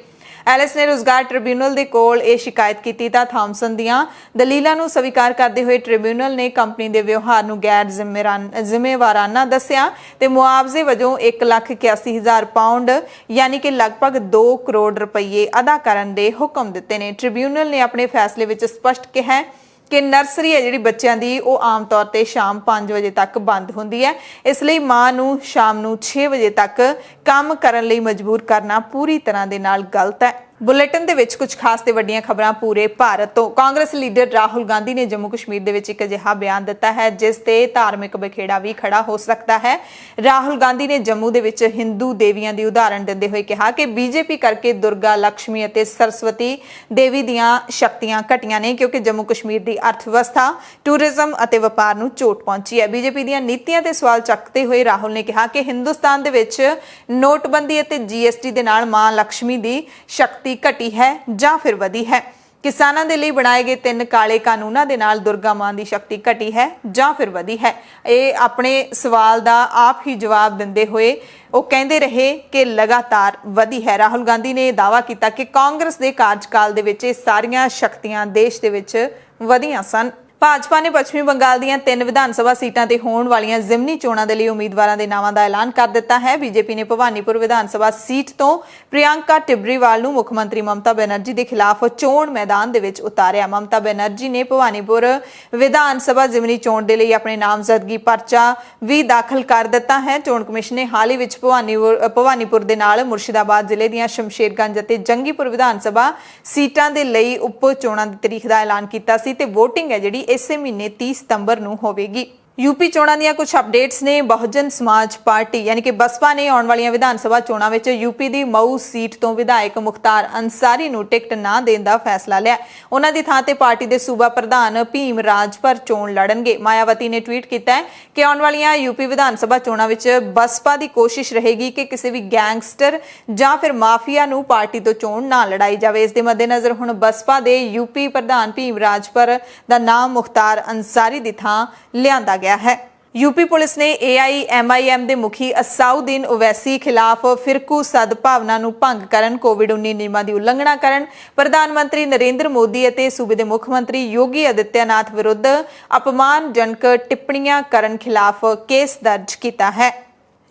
ਐਲਿਸ ਨੇ ਰੁਜ਼ਗਾਰ ਟ੍ਰਿਬਿਊਨਲ ਦੇ ਕੋਲ ਇਹ ਸ਼ਿਕਾਇਤ ਕੀਤੀ ਤਾਂ ਥਾਮਸਨ ਦੀਆਂ ਦਲੀਲਾਂ ਨੂੰ ਸਵੀਕਾਰ ਕਰਦੇ ਹੋਏ ਟ੍ਰਿਬਿਊਨਲ ਨੇ ਕੰਪਨੀ ਦੇ ਵਿਵਹਾਰ ਨੂੰ ਗੈਰ ਜ਼ਿੰਮੇਵਾਰਾਨਾ ਦੱਸਿਆ ਤੇ ਮੁਆਵਜ਼ੇ ਵਜੋਂ 1,81,000 ਪਾਉਂਡ ਯਾਨੀ ਕਿ ਲਗਭਗ 2 ਕਰੋੜ ਰੁਪਏ ਅਦਾ ਕਰਨ ਦੇ ਹੁਕਮ ਦਿੱਤੇ ਨੇ। ਟ੍ਰਿਬਿਊਨਲ ਨੇ ਆਪਣੇ ਫੈਸਲੇ ਵਿੱਚ ਸਪਸ਼ਟ ਕਿਹਾ ਕਿ ਨਰਸਰੀ ਹੈ ਜਿਹੜੀ ਬੱਚਿਆਂ ਦੀ ਉਹ ਆਮ ਤੌਰ ਤੇ ਸ਼ਾਮ 5 ਵਜੇ ਤੱਕ ਬੰਦ ਹੁੰਦੀ ਹੈ, ਇਸ ਲਈ ਮਾਂ ਨੂੰ ਸ਼ਾਮ ਨੂੰ 6 ਵਜੇ ਤੱਕ ਕੰਮ ਕਰਨ ਲਈ ਮਜਬੂਰ ਕਰਨਾ ਪੂਰੀ ਤਰ੍ਹਾਂ ਦੇ ਨਾਲ ਗਲਤ ਹੈ। ਬੁਲੇਟਿਨ ਦੇ ਵਿੱਚ ਕੁਝ ਖਾਸ ਤੇ ਵੱਡੀਆਂ ਖਬਰਾਂ ਪੂਰੇ ਭਾਰਤ ਤੋਂ। ਕਾਂਗਰਸ ਲੀਡਰ ਰਾਹੁਲ ਗਾਂਧੀ ਨੇ ਜੰਮੂ ਕਸ਼ਮੀਰ ਦੇ ਵਿੱਚ ਇੱਕ ਅਜਿਹਾ ਬਿਆਨ ਦਿੱਤਾ ਹੈ ਜਿਸ ਤੇ ਧਾਰਮਿਕ ਬਖੇੜਾ ਵੀ ਖੜਾ ਹੋ ਸਕਦਾ ਹੈ। ਰਾਹੁਲ ਗਾਂਧੀ ਨੇ ਜੰਮੂ ਦੇ ਵਿੱਚ ਹਿੰਦੂ ਦੇਵੀਆਂ ਦੀ ਉਦਾਹਰਣ ਦਿੰਦੇ ਹੋਏ ਕਿਹਾ ਕਿ ਬੀਜੇਪੀ ਕਰਕੇ ਦੁਰਗਾ, ਲక్ష్ਮੀ ਅਤੇ ਸਰਸਵਤੀ ਦੇਵੀ ਦੀਆਂ ਸ਼ਕਤੀਆਂ ਘਟੀਆਂ ਨੇ ਕਿਉਂਕਿ ਜੰਮੂ ਕਸ਼ਮੀਰ ਦੀ ਅਰਥ ਵਿਵਸਥਾ, ਟੂਰਿਜ਼ਮ ਅਤੇ ਵਪਾਰ ਨੂੰ ਚੋਟ ਪਹੁੰਚੀ ਹੈ। ਬੀਜੇਪੀ ਦੀਆਂ ਨੀਤੀਆਂ ਤੇ ਸਵਾਲ ਚੱਕਦੇ ਹੋਏ ਰਾਹੁਲ ਨੇ ਕਿਹਾ ਕਿ ਹਿੰਦੁਸਤਾਨ ਦੇ ਵਿੱਚ ਨੋਟਬੰਦੀ ਅਤੇ GST ਦੇ ਨਾਲ ਮਾਂ ਲక్ష్ਮੀ ਦੀ ਸ਼ਕਤੀ ਘਟੀ ਹੈ ਜਾਂ ਫਿਰ ਵਧੀ ਹੈ। ਕਿਸਾਨਾਂ ਦੇ ਲਈ ਬਣਾਏ ਗਏ 3 ਕਾਲੇ ਕਾਨੂੰਨਾਂ ਦੇ ਨਾਲ ਦੁਰਗਾ ਮਾਂ ਦੀ ਸ਼ਕਤੀ ਘਟੀ ਹੈ ਜਾਂ ਫਿਰ ਵਧੀ ਹੈ। ਇਹ ਆਪਣੇ ਸਵਾਲ ਦਾ ਆਪ ਹੀ ਜਵਾਬ ਦਿੰਦੇ ਹੋਏ ਉਹ ਕਹਿੰਦੇ ਰਹੇ ਕਿ ਲਗਾਤਾਰ ਵਧੀ ਹੈ। ਰਾਹੁਲ ਗਾਂਧੀ ਨੇ ਇਹ ਦਾਅਵਾ ਕੀਤਾ ਕਿ ਕਾਂਗਰਸ ਦੇ ਕਾਰਜਕਾਲ ਦੇ ਵਿੱਚ ਇਹ ਸਾਰੀਆਂ ਸ਼ਕਤੀਆਂ ਦੇਸ਼ ਦੇ ਵਿੱਚ ਵਧੀਆਂ ਸਨ। ਭਾਜਪਾ ਨੇ ਪੱਛਮੀ ਬੰਗਾਲ ਦੀਆਂ 3 ਵਿਧਾਨ ਸਭਾ ਸੀਟਾਂ ਤੇ ਹੋਣ ਵਾਲੀਆਂ ਜ਼ਿਮਨੀ ਚੋਣਾਂ ਦੇ ਲਈ ਉਮੀਦਵਾਰਾਂ ਦੇ ਨਾਵਾਂ ਦਾ ਐਲਾਨ ਕਰ ਦਿੱਤਾ ਹੈ। ਬੀਜੇਪੀ ਨੇ ਭਵਾਨੀਪੁਰ ਵਿਧਾਨ ਸਭਾ ਸੀਟ ਤੋਂ ਪ੍ਰਿਯੰਕਾ ਟਿਬਰੀਵਾਲ ਨੂੰ ਮੁੱਖ ਮੰਤਰੀ ਮਮਤਾ ਬੈਨਰਜੀ ਦੇ ਖਿਲਾਫ ਚੋਣ ਮੈਦਾਨ ਦੇ ਵਿੱਚ ਉਤਾਰਿਆ। ਮਮਤਾ ਬੈਨਰਜੀ ਨੇ ਭਵਾਨੀਪੁਰ ਵਿਧਾਨ ਸਭਾ ਜ਼ਿਮਨੀ ਚੋਣ ਦੇ ਲਈ ਆਪਣੇ ਨਾਮਜ਼ਦਗੀ ਪਰਚਾ ਵੀ ਦਾਖਲ ਕਰ ਦਿੱਤਾ ਹੈ। ਚੋਣ ਕਮਿਸ਼ਨ ਨੇ ਹਾਲ ਹੀ ਵਿੱਚ ਭਵਾਨੀਪੁਰ ਦੇ ਨਾਲ ਮੁਰਸ਼ਿਦਾਬਾਦ ਜ਼ਿਲ੍ਹੇ ਦੀਆਂ ਸ਼ਮਸ਼ੇਰਗੰਜ ਅਤੇ ਜੰਗੀਪੁਰ ਵਿਧਾਨ ਸਭਾ ਸੀਟਾਂ ਦੇ ਲਈ ਉਪ ਚੋਣਾਂ ਦੀ ਤਰੀਕ ਦਾ ਐਲਾਨ ਕੀਤਾ ਸੀ ਤੇ VOTING ਹੈ ਜਿਹੜੀ ਇਸੇ ਮਹੀਨੇ 30 ਸਤੰਬਰ ਨੂੰ ਹੋਵੇਗੀ। यूपी चोणां ਦੀਆਂ कुछ अपडेट्स ने बहुजन समाज पार्टी यानी कि बसपा ने आने वाली विधान सभा चोणां विच यूपी की मऊ सीट तो विधायक मुख्तार अंसारी नूं टिकट ना देण दा फैसला लिया। उन्हां दी थां ते पार्टी के सूबा प्रधान भीम राजभर चोण लड़नगे। मायावती ने ट्वीट किया कि आने वाली यूपी विधान सभा चोणां विच बसपा की कोशिश रहेगी कि किसी भी गैंगस्टर जां फिर माफिया नूं पार्टी तो चोण ना लड़ाई जाए। इस दे मद्देनज़र हुण बसपा के यूपी प्रधान भीम राजभर दा नाम मुख्तार अंसारी की थां लिआंदा गया है। यूपी पुलिस ने AIMIM के मुखी असाउद्दीन ओवैसी खिलाफ फिरकू सद्भावना नूं भंग करन, कोविड-19 नियमां दी उलंघना करन, प्रधानमंत्री नरेंद्र मोदी अते सूबे दे मुख मंत्री योगी आदित्यनाथ विरुद्ध अपमानजनक टिप्पणियां करन खिलाफ केस दर्ज किया है।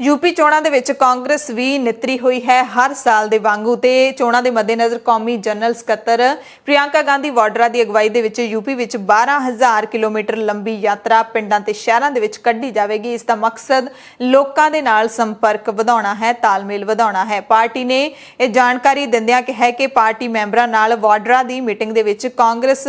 यूपी चोणां दे विच कांग्रेस भी नितरी हुई है हर साल दे वांगू ते चोणां दे मद्देनज़र कौमी जनरल सकत्तर प्रियंका गांधी वाड्रा की अगवाई दे विच यूपी विच 12,000 किलोमीटर लंबी यात्रा पिंडां ते शहरां दे विच कड्ढी जावेगी। इसका मकसद लोकां दे नाल संपर्क वधाउणा है, तालमेल वधाउणा है। पार्टी ने यह जानकारी दिंदिआं कहा कि पार्टी मैंबरां नाल वाड्रा की मीटिंग दे विच कांग्रेस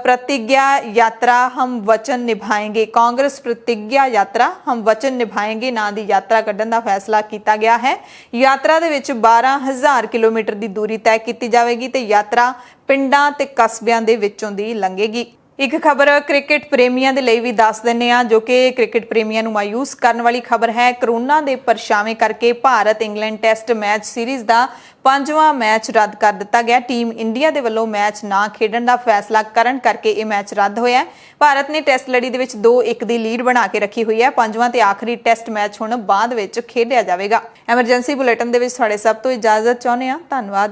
प्रतिज्ञा यात्रा हम वचन निभाएंगे, कांग्रेस प्रतिज्ञा यात्रा हम वचन निभाएंगे नां दी यात्रा कड्ढण दा फैसला किया गया है। यात्रा दे विच 12,000 किलोमीटर की दूरी तय की जाएगी ते यात्रा पिंडां ते कस्बियां दे विचों दी लंघेगी। एक खबर क्रिकेट प्रेमियों के लिए भी दस दिंदे आ जो कि क्रिकेट प्रेमियों नूं मायूस करने वाली खबर है। कोरोना के परछावें करके Bharat England test match series का 5वां मैच रद्द कर दिता गया। टीम इंडिया के वलों मैच ना खेडण का फैसला करन करके ये मैच रद्द होया। भारत ने टेस्ट लड़ी दे विच 2-1 की लीड बना के रखी हुई है। 5वां ते आखिरी टेस्ट मैच हुण बाद विच खेडिया जावेगा। एमरजेंसी बुलेटिन दे विच तुहाडे सब तो इजाजत चाहुंदे आ। धन्नवाद।